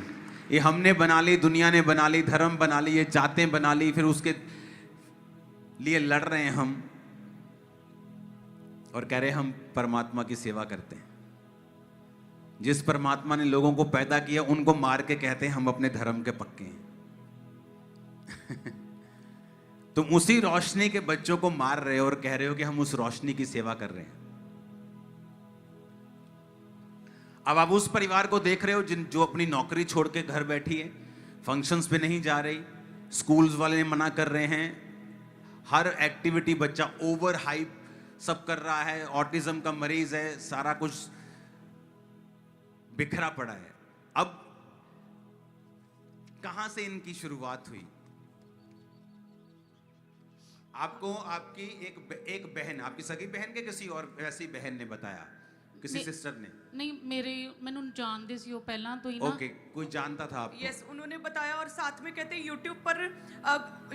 ये हमने बना ली, दुनिया ने बना ली, धर्म बना ली, ये जातें बना ली, फिर उसके लिए लड़ रहे हैं हम और कह रहे हैं हम परमात्मा की सेवा करते हैं। जिस परमात्मा ने लोगों को पैदा किया उनको मार के कहते हैं हम अपने धर्म के पक्के हैं। तुम उसी रोशनी के बच्चों को मार रहे हो और कह रहे हो कि हम उस रोशनी की सेवा कर रहे हैं। अब आप उस परिवार को देख रहे हो जो अपनी नौकरी छोड़ के घर बैठी है, फंक्शंस पे नहीं जा रही, स्कूल्स वाले मना कर रहे हैं, हर एक्टिविटी बच्चा ओवर हाइप सब कर रहा है, ऑटिज्म का मरीज है, सारा कुछ बिखरा पड़ा है। अब कहां से इनकी शुरुआत हुई? आपको आपकी एक बहन, आपकी सगी बहन के किसी और ऐसी बहन ने बताया, किसी सिस्टर ने? नहीं, मैंने जानते सी वो पहला तो ही ना। ओके, कोई जानता था आपको? यस, उन्होंने बताया। और साथ में कहते यूट्यूब पर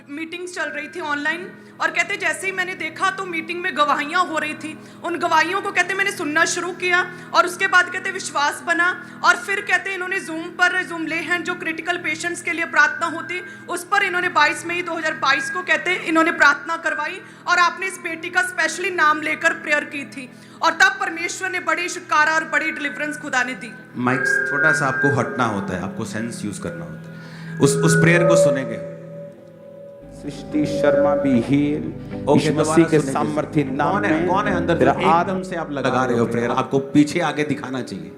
मीटिंग्स चल रही थी ऑनलाइन, और कहते जैसे ही मैंने देखा तो मीटिंग में गवाहियां हो रही थी। उन गवाहियों को कहते मैंने सुनना शुरू किया और उसके बाद कहते विश्वास बना। और फिर कहते इन्होंने जूम ले हैं जो क्रिटिकल पेशेंट्स के लिए प्रार्थना होती, उस पर इन्होंने 22 मई 2022 को कहते इन्होंने प्रार्थना करवाई और आपने इस बेटी का स्पेशली नाम लेकर प्रेयर की थी, और तब परमेश्वर ने बड़ी छुटकारा और बड़ी डिलीवरेंस खुदा ने दी। माइक थोड़ा सा आपको हटना होता है, आपको सेंस यूज करना होता है। उस प्रेयर को सुनेंगे। सृष्टि शर्मा बी हील, यीशु मसीह के सामर्थ्य नाम में। कौन है अंदर? तेरा एकदम से आप लगा रहे हो प्रेयर, आपको पीछे आगे दिखाना चाहिए।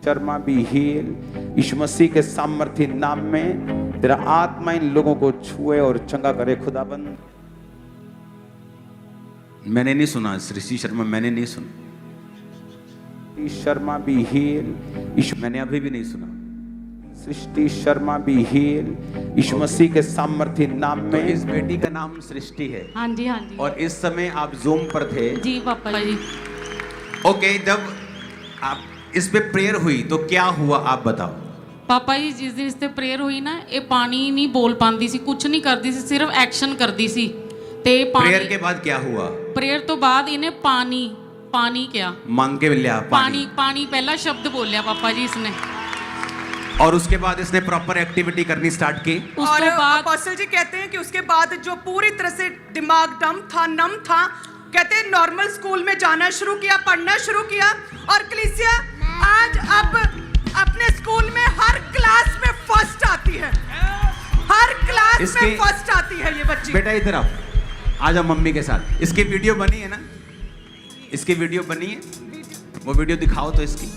शर्मा बी हील, यीशु मसीह के सामर्थ्य नाम में तेरा आत्मा इन लोगों को छुए और चंगा करे खुदाबंद। मैंने नहीं सुना सृष्टि शर्मा, मैंने नहीं सुना। शर्मा बी हील, यीशु, मैंने अभी भी नहीं सुना। सृष्टि शर्मा बी हील, यीशु मसीह के सामर्थ्य नाम तो में। इस बेटी का नाम सृष्टि है। हाँ जी हाँ जी। और इस समय आप जूम पर थे? जी पापा जी। ओके, जब आप इस पे प्रेयर हुई तो क्या हुआ आप बताओ। पापा जी जिस दिन इस ते प्रेयर हुई ना, ये पानी नहीं बोल पाती सी, कुछ नहीं करती सी, सिर्फ एक्शन करती सी। ते प्रेयर के बाद क्या हुआ? प्रेयर तो बाद इन्हें पानी पानी क्या मांग के लिया पानी पानी पहला शब्द बोलिया पापा जी इसने। और उसके बाद इसने प्रॉपर एक्टिविटी करनी स्टार्ट की। उस और तो बाद अपोस्टल जी कहते हैं कि उसके बाद जो पूरी तरह से दिमाग नम था, कहते हैं नॉर्मल स्कूल में जाना शुरू किया, पढ़ना शुरू किया, और कलीसिया आज अब अपने स्कूल में हर क्लास में फर्स्ट आती है, हर क्लास में फर्स्ट आती है ये बच्ची। बेटा इधर आओ, आ जाओ मम्मी के साथ। इसकी वीडियो बनी है ना, इसकी वीडियो बनी है, वो वीडियो दिखाओ तो इसकी।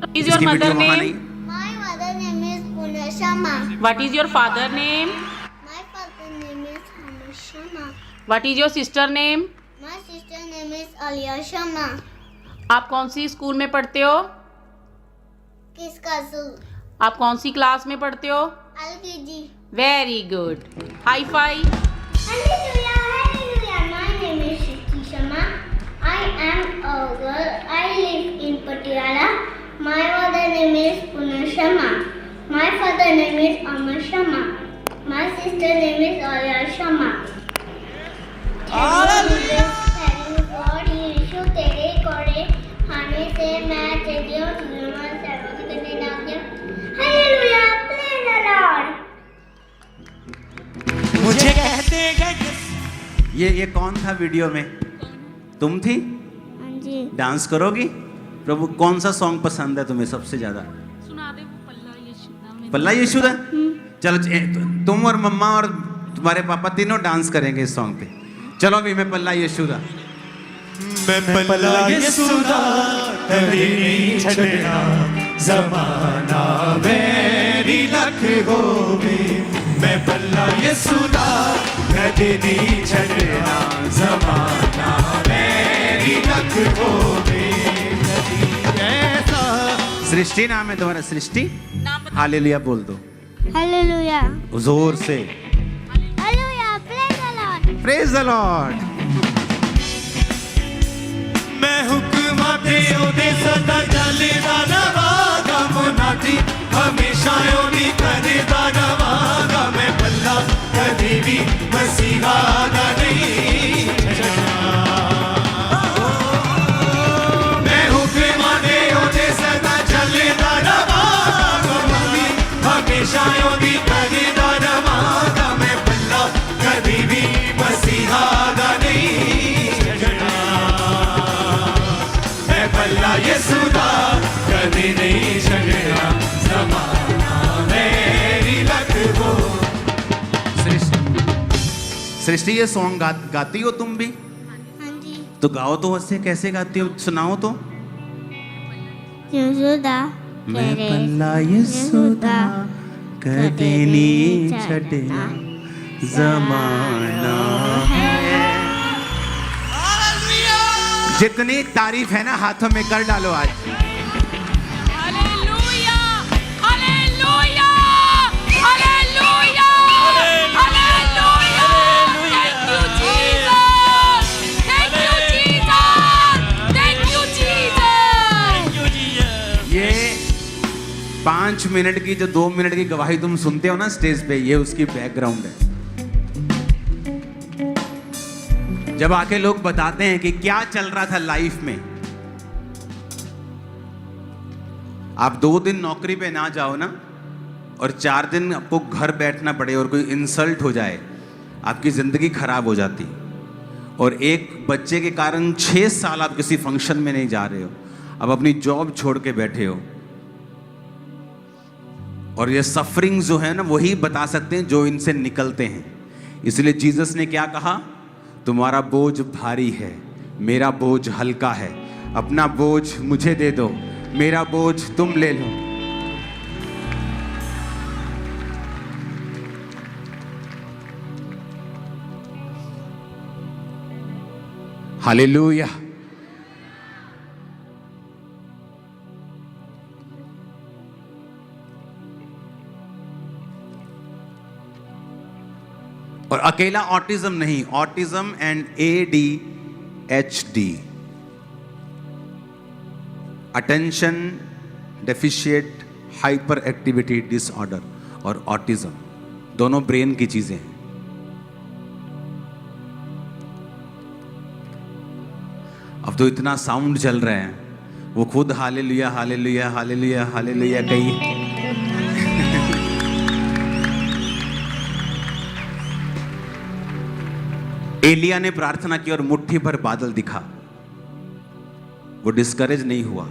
What is your mother name? My mother name is Punashama. What is your father name? My father name is Hanushama. What is your sister name? My sister name is Aliyashama. आप कौन सी स्कूल में पढ़ते हो? किसका सू? आप कौन सी क्लास में पढ़ते हो? LKG. Very good, hi fi. Hallelujah, hallelujah. My name is Shruti Sharma. I am a girl. I live in Patiala. My mother name is Punashama. My father name is Amar Sharma. My sister name is Aliya Sharma. Hallelujah. God यीशु तेरे कोड़े खाने से मैं तेरी और तुझे सर्वोच्च करने लग गया। Hallelujah, praise the Lord. मुझे कहते हैं ये कौन था वीडियो में? तुम थी? हाँ जी। डांस करोगी? प्रभु कौन सा सॉन्ग पसंद है तुम्हें सबसे ज्यादा? सुना दे वो पल्ला यीशुदा में। पल्ला यीशुदा? चलो तुम और मम्मा और तुम्हारे पापा तीनों डांस करेंगे इस सॉन्ग पे। चलो अभी मैं पल्ला यीशुदा। मैं पल्ला यीशुदा कभी नहीं छड़ना, ज़माना मेरी लख होवे। मैं पल्ला यीशुदा कभी नहीं छड़ना, ज़माना मेरी लख होवे। सृष्टि नाम है तुम्हारा? सृष्टि? नाम बता। हालेलुया बोल दो Hallelujah. जोर से। Hallelujah, praise the Lord. Praise the Lord. मैं हुक्मा ते ओदे सदा चलदा नवागा, मुनादी हमेशा ओदी करदा नवागा। मैं पल्ला कभी भी मसीहा दा नहीं छड़ना। मैं हुक्मा ते ओदे सदा चलदा नवागा, मुनादी हमेशा ओदी करदा नवागा। मैं पल्ला कभी भी मसीहा दा नहीं छड़ना। मैं पल्ला यीशुदा कभी नहीं छड़ना, ज़माना मेरी लख हो। सृष्टि ये सॉन्ग गाती हो तुम भी? हाँ जी। तो गाओ तो वैसे कैसे गाती हो, सुनाओ तो। यीशुदा मैं पल्ला यीशुदा कभी नहीं छड़ना, जमाना है। जितनी तारीफ है ना हाथों में कर डालो आज। Hallelujah, hallelujah, hallelujah, hallelujah. Thank you Jesus, thank you Jesus, thank you Jesus. ये 5 मिनट की जो 2 मिनट की गवाही तुम सुनते हो ना स्टेज पे, ये उसकी बैकग्राउंड है। जब आके लोग बताते हैं कि क्या चल रहा था लाइफ में, आप 2 दिन नौकरी पे ना जाओ ना, और 4 दिन आपको घर बैठना पड़े और कोई इंसल्ट हो जाए, आपकी जिंदगी खराब हो जाती। और एक बच्चे के कारण 6 साल आप किसी फंक्शन में नहीं जा रहे हो, अब अपनी जॉब छोड़ के बैठे हो। और ये सफरिंग जो है ना, वही बता सकते हैं जो इनसे निकलते हैं। इसलिए जीसस ने क्या कहा? तुम्हारा बोझ भारी है, मेरा बोझ हल्का है। अपना बोझ मुझे दे दो, मेरा बोझ तुम ले लो। हालेलुया। और अकेला ऑटिज्म नहीं, autism and ADHD, attention deficit hyper activity disorder, और ऑटिज्म दोनों ब्रेन की चीजें हैं। अब तो इतना साउंड चल रहा है, वो खुद हालेलुया हालेलुया हालेलुया हालेलुया कही। एलिया ने प्रार्थना की और मुट्ठी भर बादल दिखा, वो डिस्करेज नहीं हुआ,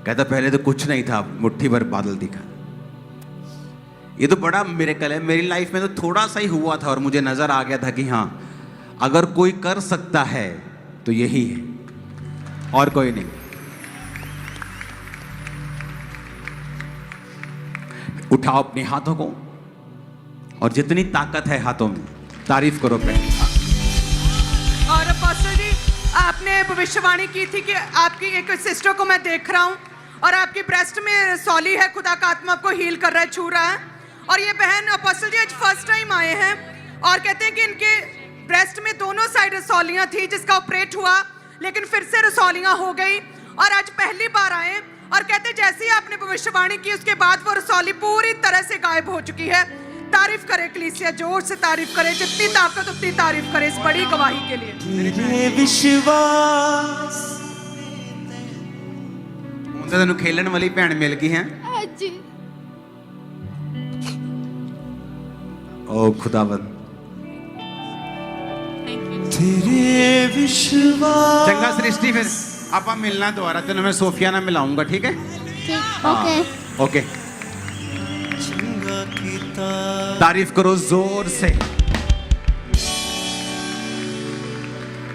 कहता पहले तो कुछ नहीं था, मुट्ठी भर बादल दिखा। ये तो बड़ा मिरेकल है। मेरी लाइफ में तो थोड़ा सा ही हुआ था और मुझे नजर आ गया था कि हाँ, अगर कोई कर सकता है तो यही है और कोई नहीं। उठाओ अपने हाथों को और जितनी ताकत है हाथों में तारीफ करो पहले। और अपोस्टल जी, आपने भविष्यवाणी की थी कि आपकी एक सिस्टर को मैं देख रहा हूँ और आपकी ब्रेस्ट में सॉली है, खुदा का आत्मा आपको हील कर रहा है, छू रहा है। और ये बहन अपोस्टल जी आज फर्स्ट टाइम आए हैं और कहते हैं कि इनके ब्रेस्ट में दोनों साइड रसौलियां थी जिसका ऑपरेट हुआ, लेकिन फिर से रसौलियां हो गई और आज पहली बार आए और कहते जैसे ही आपने भविष्यवाणी की उसके बाद वो रसौली पूरी तरह से गायब हो चुकी है। तारीफ करे कलीसिया, जोर से तारीफ करे, जितनी ताकत उतनी तारीफ करे इस बड़ी गवाही के लिए। तेरे विश्वास तेन खेलन वाली भैन मिल गई है। ओ खुदावंद, तेरे विश्वास। चंगा सृष्टि, फिर आप मिलना दोबारा, तेन मैं सोफिया ना मिलाऊंगा, ठीक है? ओके। ओके, तारीफ करो जोर से।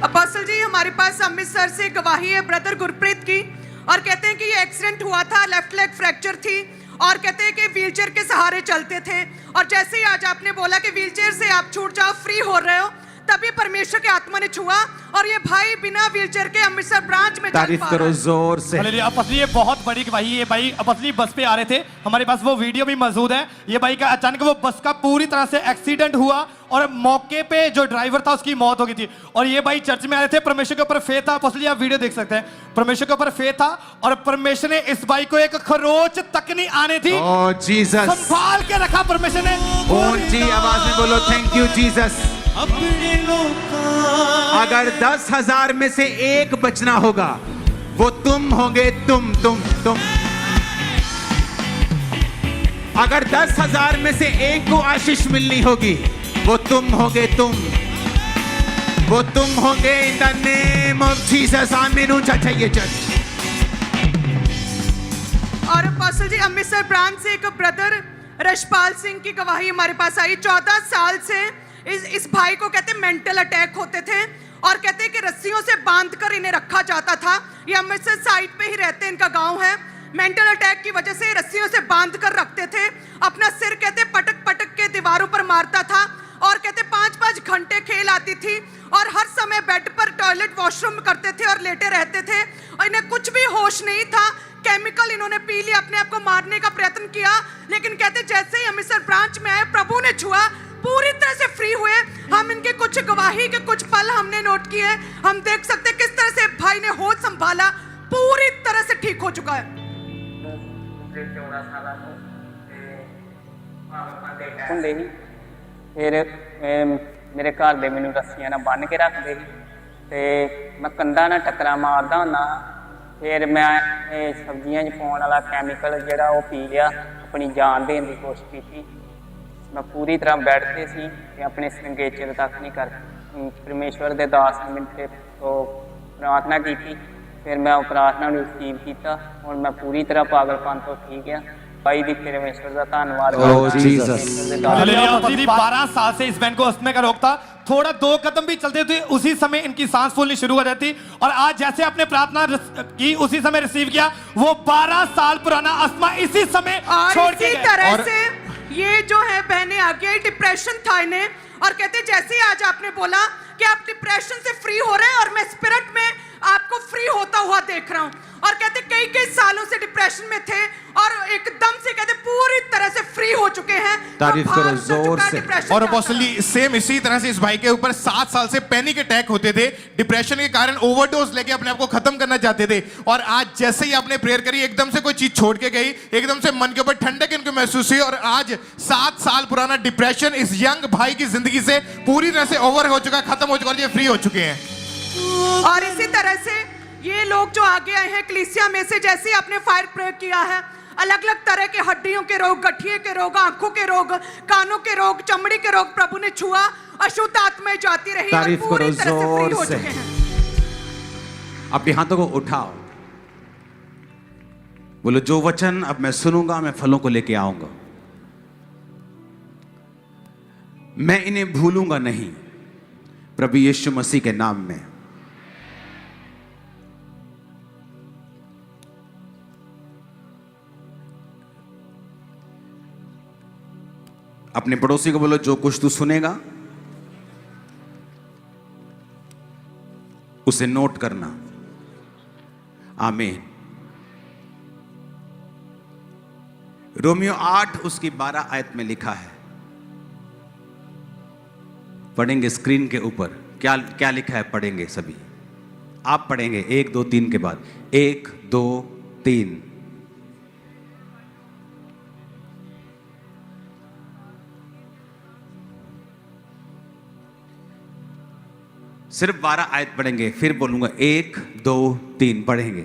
अपोस्टल जी, हमारे पास अमृतसर से गवाही है ब्रदर गुरप्रीत की और कहते हैं कि ये एक्सीडेंट हुआ था, लेफ्ट लेग फ्रैक्चर थी और कहते हैं कि व्हीलचेयर के सहारे चलते थे और जैसे ही आज आपने बोला कि व्हीलचेयर से आप छूट जाओ, फ्री हो रहे हो, तभी परमेश्वर के आत्मा ने छुआ और ये भाई बिना व्हीलचेयर के अमृतसर ब्रांच में तारीफ करो जोर से। हालेलुया। अपसली ये बहुत बड़ी गवाही है। ये भाई अपसली बस पे आ रहे थे, हमारे पास वो वीडियो भी मौजूद है। ये भाई का अचानक वो बस का पूरी तरह से एक्सीडेंट हुआ और मौके पे जो ड्राइवर था उसकी मौत हो गई थी और ये भाई चर्च में आ रहे थे। परमेश्वर के ऊपर फेथ था। अपसली आप वीडियो देख सकते हैं, परमेश्वर के ऊपर फेथ था और परमेश्वर ने इस भाई को एक खरोच तक नहीं आने थी, ओ जीसस, संभाल के रखा परमेश्वर ने। ऊंची आवाज में बोलो थैंक यू जीसस। अपने लोग अगर 10,000 में से एक बचना होगा वो तुम होगे, तुम। अगर 10,000 में से एक को आशीष मिलनी होगी वो तुम होगे, वो तुम होगे। इन द नेम ऑफ जीसस, आमीन। ऊंचा चाहिए चर्च। और अपोस्टल जी, अमृतसर ब्रांच से एक ब्रदर रशपाल सिंह की गवाही हमारे पास आई। 14 साल से इस भाई को कहते मेंटल अटैक होते थे और कहते कि रस्सियों से बांधकर इन्हें रखा जाता था। ये अमृतसर साइड पे ही रहते, इनका गांव है। मेंटल अटैक की वजह से रस्सियों से बांधकर रखते थे, अपना सिर कहते पटक पटक के दीवारों पर मारता था और कहते 5-5 घंटे खेल आती थी और हर समय बेड पर टॉयलेट वॉशरूम करते थे और लेटे रहते थे और इन्हें कुछ भी होश नहीं था। केमिकल इन्होंने पी लिया, अपने आप को मारने का प्रयत्न किया, लेकिन कहते जैसे ही अमृतसर ब्रांच में आए प्रभु ने छुआ, पूरी तरह से फ्री हुए। हम इनके कुछ गवाही के कुछ पल हमने नोट किए, हम देख सकते किस तरह से भाई ने होश संभाला, पूरी तरह से ठीक हो चुका है। ਹੁੰਦੇ ਸੀ ਫਿਰ ਮੇਰੇ ਘਰ ਦੇ ਮੈਨੂੰ ਰੱਸੀਆਂ ਨਾਲ ਬੰਨ੍ਹ ਕੇ ਰੱਖਦੇ ਸੀ ਤੇ ਮੈਂ ਕੰਧਾਂ ਨਾਲ ਟੱਕਰਾਂ ਮਾਰਦਾ ਹੁੰਦਾ। ਫਿਰ ਮੈਂ ਇਹ ਸਬਜ਼ੀਆਂ 'ਚ ਪਾਉਣ ਵਾਲਾ ਕੈਮੀਕਲ ਜਿਹੜਾ ਉਹ ਪੀ ਲਿਆ, ਆਪਣੀ ਜਾਨ ਦੇਣ ਦੀ ਕੋਸ਼ਿਸ਼ ਕੀਤੀ। ਮੈਂ ਪੂਰੀ ਤਰ੍ਹਾਂ ਬੈੱਡ 'ਤੇ ਸੀ ਤੇ ਆਪਣੇ ਸੰਗੇਚਰ ਤੱਕ ਨਹੀਂ ਕਰ ਪਰਮੇਸ਼ਵਰ ਦੇ ਦਾਸ ਨੇ ਮੈਨੂੰ ਤੇ ਉਹ ਪ੍ਰਾਰਥਨਾ ਕੀਤੀ। ਫਿਰ ਮੈਂ ਉਹ ਪ੍ਰਾਰਥਨਾ ਨੂੰ ਰਿਸੀਵ ਕੀਤਾ। ਹੁਣ ਮੈਂ ਪੂਰੀ ਤਰ੍ਹਾਂ ਪਾਗਲਪਨ ਤੋਂ ठीक है। भाई दी परमेश्वर का धन्यवाद। हालेलुया। 12 साल से इस बहन को अस्थमा का रोग था, थोड़ा 2 कदम भी चलते थे उसी समय इनकी सांस फूलनी शुरू हो जाती और आज जैसे आपने प्रार्थना की उसी समय रिसीव किया, वो 12 साल पुराना अस्थमा इसी समय छोड़ के इसी तरह से ये जो है बहने आ गया, डिप्रेशन था इन्हें और कहते जैसे ही आज आपने बोला कि आप डिप्रेशन से फ्री हो रहे हैं और मैं स्पिरिट में आपको फ्री होता हुआ देख रहा हूं और कहते कई सालों से डिप्रेशन में थे और एकदम से कहते पूरी तरह से फ्री हो चुके हैं। तारीफ करो जोर से। और अपोस्टली सेम इसी तरह से इस भाई के ऊपर 7 साल से पैनिक अटैक होते थे, डिप्रेशन के कारण ओवरडोज लेके अपने आप को खत्म करना चाहते थे और आज जैसे ही आपने प्रेयर करी एकदम से कोई चीज छोड़ के गई, एकदम से मन के ऊपर ठंडक इनको महसूस हुई और आज 7 साल पुराना डिप्रेशन इस यंग भाई की जिंदगी से पूरी तरह से ओवर हो चुका, खत्म हो चुका और ये फ्री हो चुके हैं। और इसी तरह से ये लोग जो आगे आए हैं कलीसिया में से, जैसे ही आपने फायर प्रयोग किया है, अलग अलग तरह के हड्डियों के रोग, गठिए के रोग, आंखों के रोग, कानों के रोग, चमड़ी के रोग प्रभु ने छुआ, अशुद्ध आत्माएं जाती रही और तारीफ पूरी करो तरह से फ्री जोर हो से। चुके हैं। अपने हाथों को उठाओ, बोलो जो वचन अब मैं सुनूंगा मैं फलों को लेके आऊंगा, मैं इन्हें भूलूंगा नहीं, प्रभु यीशु मसीह के नाम में। अपने पड़ोसी को बोलो जो कुछ तू सुनेगा उसे नोट करना। आमीन। रोमियो 8 उसकी 12 आयत में लिखा है, पढ़ेंगे स्क्रीन के ऊपर। क्या क्या लिखा है? पढ़ेंगे सभी, आप पढ़ेंगे 1 2 3 के बाद। 1 2 3। सिर्फ 12 आयत पढ़ेंगे, फिर बोलूंगा 1 2 3 पढ़ेंगे।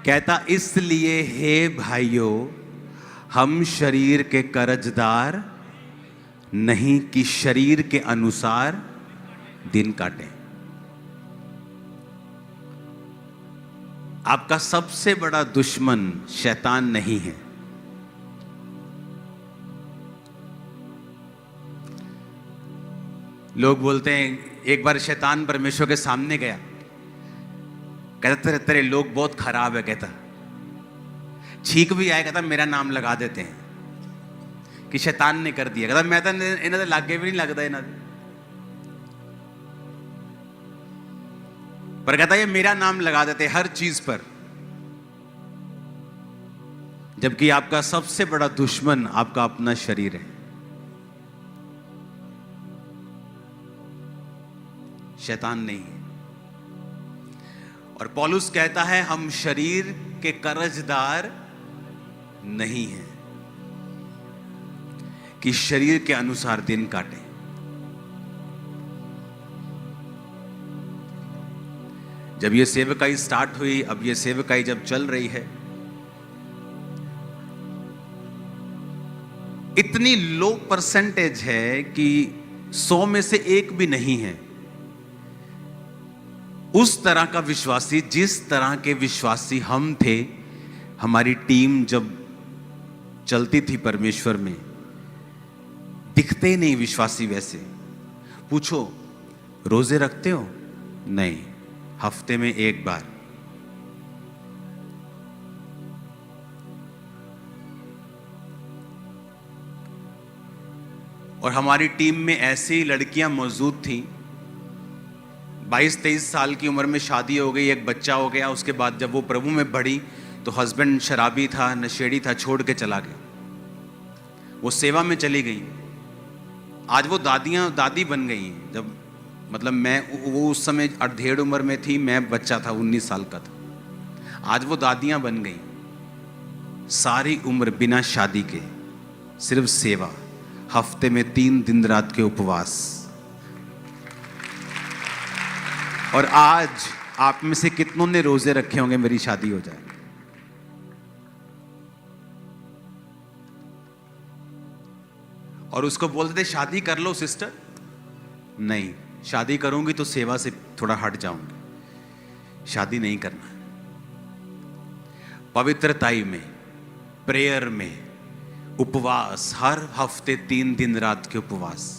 कहता इसलिए हे भाइयों हम शरीर के कर्जदार नहीं कि शरीर के अनुसार दिन काटें। आपका सबसे बड़ा दुश्मन शैतान नहीं है। लोग बोलते हैं, एक बार शैतान परमेश्वर के सामने गया, कहता तेरे लोग बहुत खराब है, कहता छींक भी आए, कहता मेरा नाम लगा देते हैं कि शैतान ने कर दिया। कहता मैं तो इन्हें तो लागे भी नहीं लगता इन्हें, पर कहता ये मेरा नाम लगा देते हर चीज पर। जबकि आपका सबसे बड़ा दुश्मन आपका अपना शरीर है, शैतान नहीं है। और पौलुस कहता है हम शरीर के कर्जदार नहीं हैं कि शरीर के अनुसार दिन काटें। जब ये सेवकाई स्टार्ट हुई, अब ये सेवकाई जब चल रही है, इतनी लो परसेंटेज है कि 100 में से 1 भी नहीं है उस तरह का विश्वासी जिस तरह के विश्वासी हम थे। हमारी टीम जब चलती थी परमेश्वर में, दिखते ही नहीं विश्वासी वैसे। पूछो रोजे रखते हो? नहीं, हफ्ते में 1 बार। और हमारी टीम में ऐसी लड़कियां मौजूद थी, 22-23 साल की उम्र में शादी हो गई, एक बच्चा हो गया। उसके बाद जब वो प्रभु में बढ़ी तो हस्बैंड शराबी था, नशेड़ी था, छोड़ के चला गया, वो सेवा में चली गई। आज वो दादी बन गई हैं। जब मतलब वो उस समय 1.5 उम्र में थी, मैं बच्चा था, 19 साल का था। आज वो दादियां बन गई। सारी उम्र बिना शादी के सिर्फ सेवा, हफ्ते में 3 दिन रात के उपवास। और आज आप में से कितनों ने रोजे रखे होंगे मेरी शादी हो जाए? और उसको बोलते थे शादी कर लो सिस्टर। नहीं, शादी करूंगी तो सेवा से थोड़ा हट जाऊंगी, शादी नहीं करना। पवित्रताई में, प्रेयर में, उपवास, हर हफ्ते 3 दिन रात के उपवास।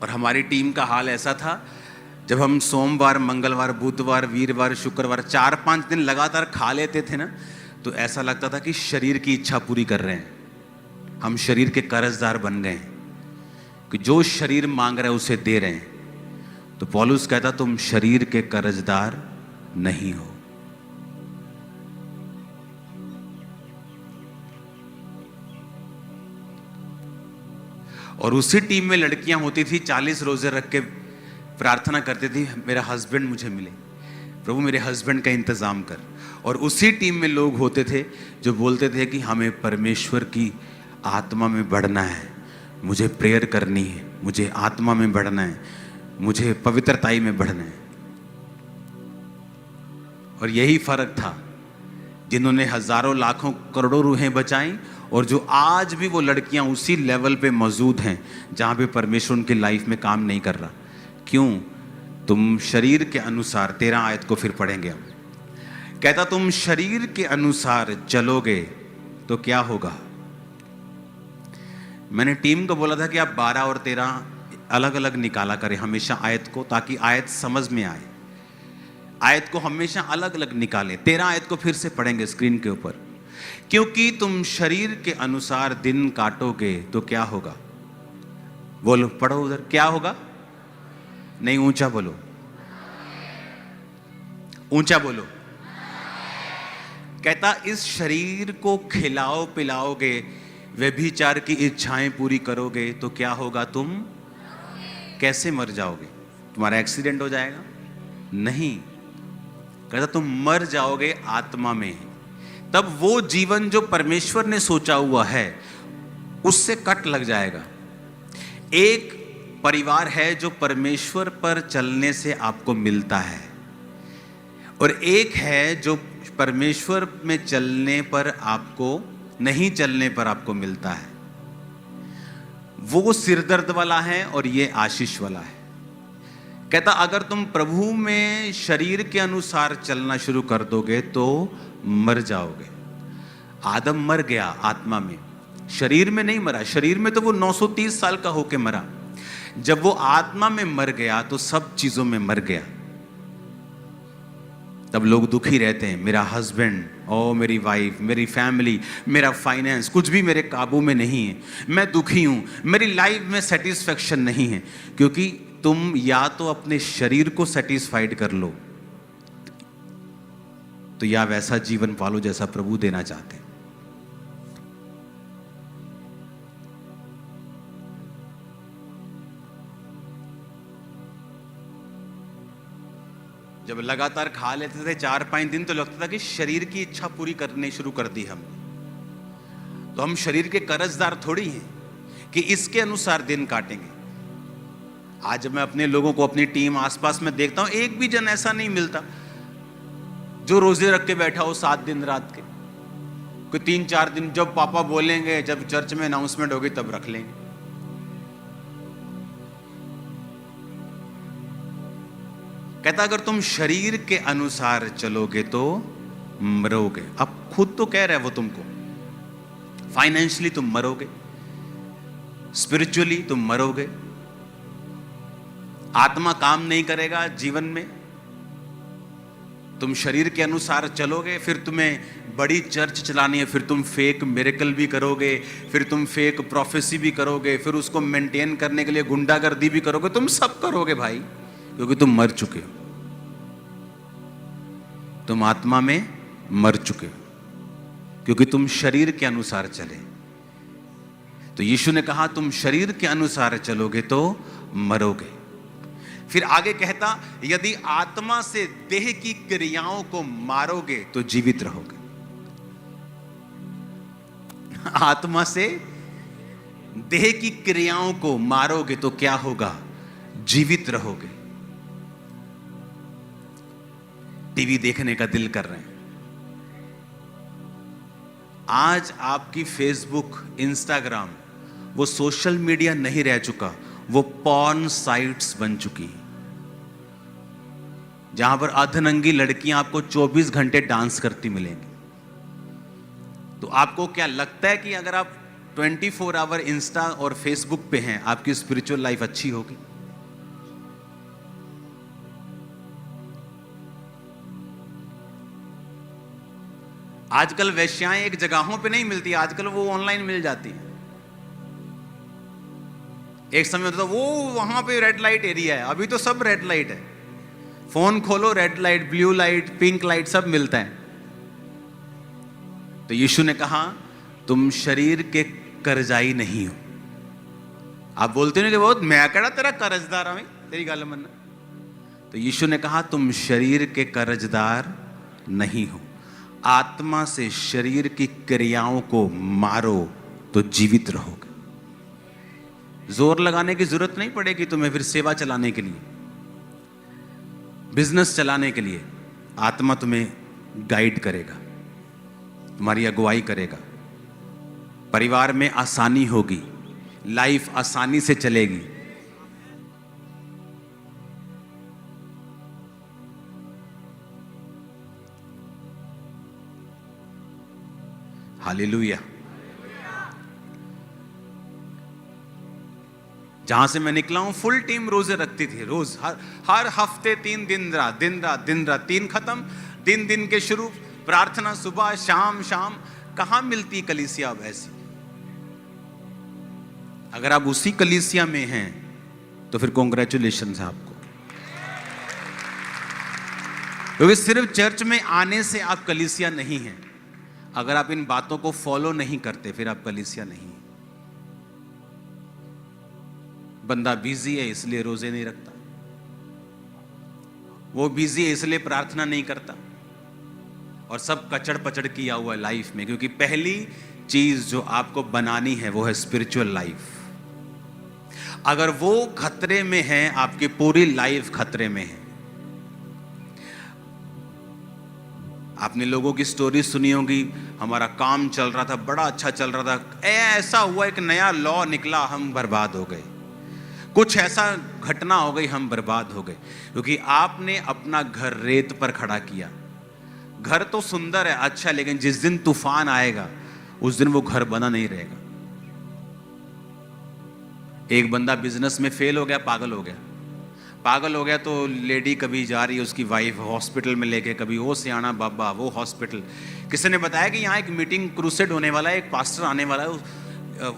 और हमारी टीम का हाल ऐसा था, जब हम सोमवार, मंगलवार, बुधवार, वीरवार, शुक्रवार 4-5 दिन लगातार खा लेते थे ना, तो ऐसा लगता था कि शरीर की इच्छा पूरी कर रहे हैं। हम शरीर के कर्जदार बन गए हैं कि जो शरीर मांग रहा है उसे दे रहे हैं। तो पौलुस कहता तुम शरीर के कर्जदार नहीं हो। और उसी टीम में लड़कियां होती थी, 40 रोजे रख के प्रार्थना करती थी, मेरा हस्बैंड मुझे मिले, प्रभु मेरे हस्बैंड का इंतजाम कर। और उसी टीम में लोग होते थे जो बोलते थे कि हमें परमेश्वर की आत्मा में बढ़ना है, मुझे प्रेयर करनी है, मुझे आत्मा में बढ़ना है, मुझे पवित्रताई में बढ़ना है। और यही फर्क था जिन्होंने हजारों लाखों करोड़ों रूहें बचाई और जो आज भी वो लड़कियां उसी लेवल पे मौजूद हैं जहां पे परमेश्वर उनकी लाइफ में काम नहीं कर रहा। क्यों? तुम शरीर के अनुसार, 13 आयत को फिर पढ़ेंगे हम। कहता तुम शरीर के अनुसार चलोगे तो क्या होगा। मैंने टीम को बोला था कि आप 12 और 13 अलग अलग निकाला करें हमेशा आयत को, ताकि आयत समझ में आए। आयत को हमेशा अलग अलग निकालें। 13 आयत को फिर से पढ़ेंगे स्क्रीन के ऊपर। क्योंकि तुम शरीर के अनुसार दिन काटोगे तो क्या होगा। बोलो, पढ़ो उधर, क्या होगा। नहीं, ऊंचा बोलो, ऊंचा बोलो। कहता इस शरीर को खिलाओ पिलाओगे, व्यभिचार की इच्छाएं पूरी करोगे तो क्या होगा। तुम कैसे मर जाओगे। तुम्हारा एक्सीडेंट हो जाएगा। नहीं, कहता तुम मर जाओगे आत्मा में। तब वो जीवन जो परमेश्वर ने सोचा हुआ है उससे कट लग जाएगा। एक परिवार है जो परमेश्वर पर चलने से आपको मिलता है, और एक है जो परमेश्वर में चलने पर आपको, नहीं चलने पर आपको मिलता है। वो सिरदर्द वाला है और ये आशीष वाला है। कहता अगर तुम प्रभु में शरीर के अनुसार चलना शुरू कर दोगे तो मर जाओगे। आदम मर गया आत्मा में, शरीर में नहीं मरा। शरीर में तो वो 930 साल का होके मरा। जब वो आत्मा में मर गया तो सब चीजों में मर गया। तब लोग दुखी रहते हैं। मेरा हस्बैंड, ओ मेरी वाइफ, मेरी फैमिली, मेरा फाइनेंस, कुछ भी मेरे काबू में नहीं है। मैं दुखी हूं, मेरी लाइफ में सेटिस्फेक्शन नहीं है। क्योंकि तुम या तो अपने शरीर को सेटिस्फाइड कर लो, तो या वैसा जीवन पालो जैसा प्रभु देना चाहते हैं। जब लगातार खा लेते थे 4-5 दिन तो लगता था कि शरीर की इच्छा पूरी करनी शुरू कर दी हमने। तो हम शरीर के कर्जदार थोड़ी हैं कि इसके अनुसार दिन काटेंगे। आज मैं अपने लोगों को, अपनी टीम आसपास में देखता हूं, एक भी जन ऐसा नहीं मिलता जो रोजे रख के बैठा हो 7 दिन रात के। कोई 3-4 दिन जब पापा बोलेंगे, जब चर्च में अनाउंसमेंट होगी तब रख लेंगे। कहता अगर तुम शरीर के अनुसार चलोगे तो मरोगे। अब खुद तो कह रहा है वो तुमको, फाइनेंशियली तुम मरोगे, स्पिरिचुअली तुम मरोगे, आत्मा काम नहीं करेगा जीवन में। तुम शरीर के अनुसार चलोगे, फिर तुम्हें बड़ी चर्च चलानी है, फिर तुम फेक मिरेकल भी करोगे, फिर तुम फेक प्रोफेसी भी करोगे, फिर उसको मेंटेन करने के लिए गुंडागर्दी भी करोगे। तुम सब करोगे भाई, क्योंकि तुम मर चुके हो। तुम आत्मा में मर चुके हो, क्योंकि तुम शरीर के अनुसार चले। तो यीशु ने कहा तुम शरीर के अनुसार चलोगे तो मरोगे। फिर आगे कहता यदि आत्मा से देह की क्रियाओं को मारोगे तो जीवित रहोगे। आत्मा से देह की क्रियाओं को मारोगे तो क्या होगा, जीवित रहोगे। टीवी देखने का दिल कर रहे हैं। आज आपकी फेसबुक, इंस्टाग्राम वो सोशल मीडिया नहीं रह चुका, वो पॉर्न साइट्स बन चुकी हैं, जहां पर अर्धनंगी लड़कियां आपको 24 घंटे डांस करती मिलेंगी। तो आपको क्या लगता है कि अगर आप 24 आवर इंस्टा और फेसबुक पे हैं, आपकी स्पिरिचुअल लाइफ अच्छी होगी? आजकल वेश्याएं एक जगहों पे नहीं मिलती, आजकल वो ऑनलाइन मिल जाती हैं। एक समय होता था वो वहां पे रेड लाइट एरिया है, अभी तो सब रेड लाइट है। फोन खोलो, red light, blue light, pink light सब मिलता है। तो यीशु ने कहा तुम शरीर के कर्जाई नहीं हो। आप बोलते नहीं कि बहुत मैं कड़ा तेरा कर्जदार हूं, तेरी गल मन। तो यीशु ने कहा तुम शरीर के कर्जदार नहीं हो। आत्मा से शरीर की क्रियाओं को मारो तो जीवित रहोगे। जोर लगाने की जरूरत नहीं पड़ेगी तुम्हें फिर सेवा चलाने के लिए, बिजनेस चलाने के लिए। आत्मा तुम्हें गाइड करेगा, तुम्हारी अगुवाई करेगा, परिवार में आसानी होगी, लाइफ आसानी से चलेगी। हालेलुया। जहां से मैं निकला हूं फुल टीम रोजे रखती थी, रोज हर हफ्ते 3 दिन रात 3 खत्म, दिन के शुरू, प्रार्थना सुबह शाम। कहां मिलती कलीसिया अब ऐसी? अगर आप उसी कलीसिया में हैं तो फिर कॉन्ग्रेचुलेशन है आपको, क्योंकि सिर्फ चर्च में आने से आप कलीसिया नहीं हैं। अगर आप इन बातों को फॉलो नहीं करते फिर आप कलीसिया नहीं। बंदा बिजी है इसलिए रोजे नहीं रखता, वो बिजी है इसलिए प्रार्थना नहीं करता, और सब कचड़ पचड़ किया हुआ है लाइफ में। क्योंकि पहली चीज जो आपको बनानी है वो है स्पिरिचुअल लाइफ। अगर वो खतरे में है, आपकी पूरी लाइफ खतरे में है। आपने लोगों की स्टोरी सुनी होगी, हमारा काम चल रहा था, बड़ा अच्छा चल रहा था, ऐसा हुआ एक नया लॉ निकला, हम बर्बाद हो गए। कुछ ऐसा घटना हो गई, हम बर्बाद हो गए, क्योंकि आपने अपना घर रेत पर खड़ा किया। घर तो सुंदर है, अच्छा, लेकिन जिस दिन तूफान आएगा उस दिन वो घर बना नहीं रहेगा। एक बंदा बिजनेस में फेल हो गया, पागल हो गया तो लेडी कभी जा रही है उसकी वाइफ हॉस्पिटल में लेके, कभी वो सियाना बाबा वो हॉस्पिटल। किसी ने बताया कि यहाँ एक मीटिंग क्रूसेड होने वाला है, एक पास्टर आने वाला है,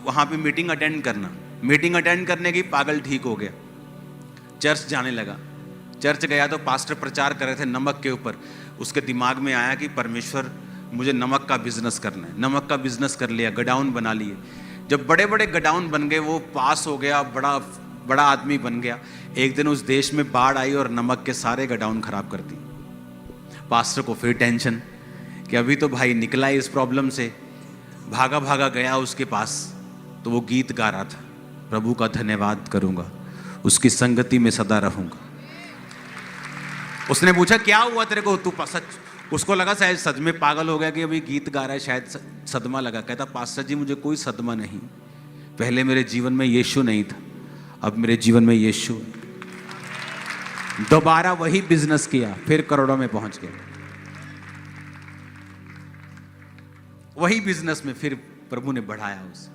वहाँ पे मीटिंग अटेंड करना। मीटिंग अटेंड करने की पागल ठीक हो गया, चर्च जाने लगा। चर्च गया तो पास्टर प्रचार कर रहे थे नमक के ऊपर। उसके दिमाग में आया कि परमेश्वर मुझे नमक का बिजनेस करना है। नमक का बिजनेस कर लिया, गडाउन बना लिए। जब बड़े बड़े गडाउन बन गए, वो पास हो गया, बड़ा आदमी बन गया। एक दिन उस देश में बाढ़ आई और नमक के सारे गडाउन खराब कर दी। पास्टर को फिर टेंशन कि अभी तो भाई निकला इस प्रॉब्लम से। भागा गया उसके पास, तो वो गीत गा रहा था, प्रभु का धन्यवाद करूंगा, उसकी संगति में सदा रहूंगा। उसने पूछा क्या हुआ तेरे को, तू सच? उसको लगा शायद सच में पागल हो गया कि अभी गीत गा रहा है, शायद सदमा लगा। कहता पास्टर जी मुझे कोई सदमा नहीं, पहले मेरे जीवन में यीशु नहीं था, अब मेरे जीवन में यीशु है। दोबारा वही बिजनेस किया, फिर करोड़ों में पहुंच गया। वही बिजनेस में फिर प्रभु ने बढ़ाया उसे।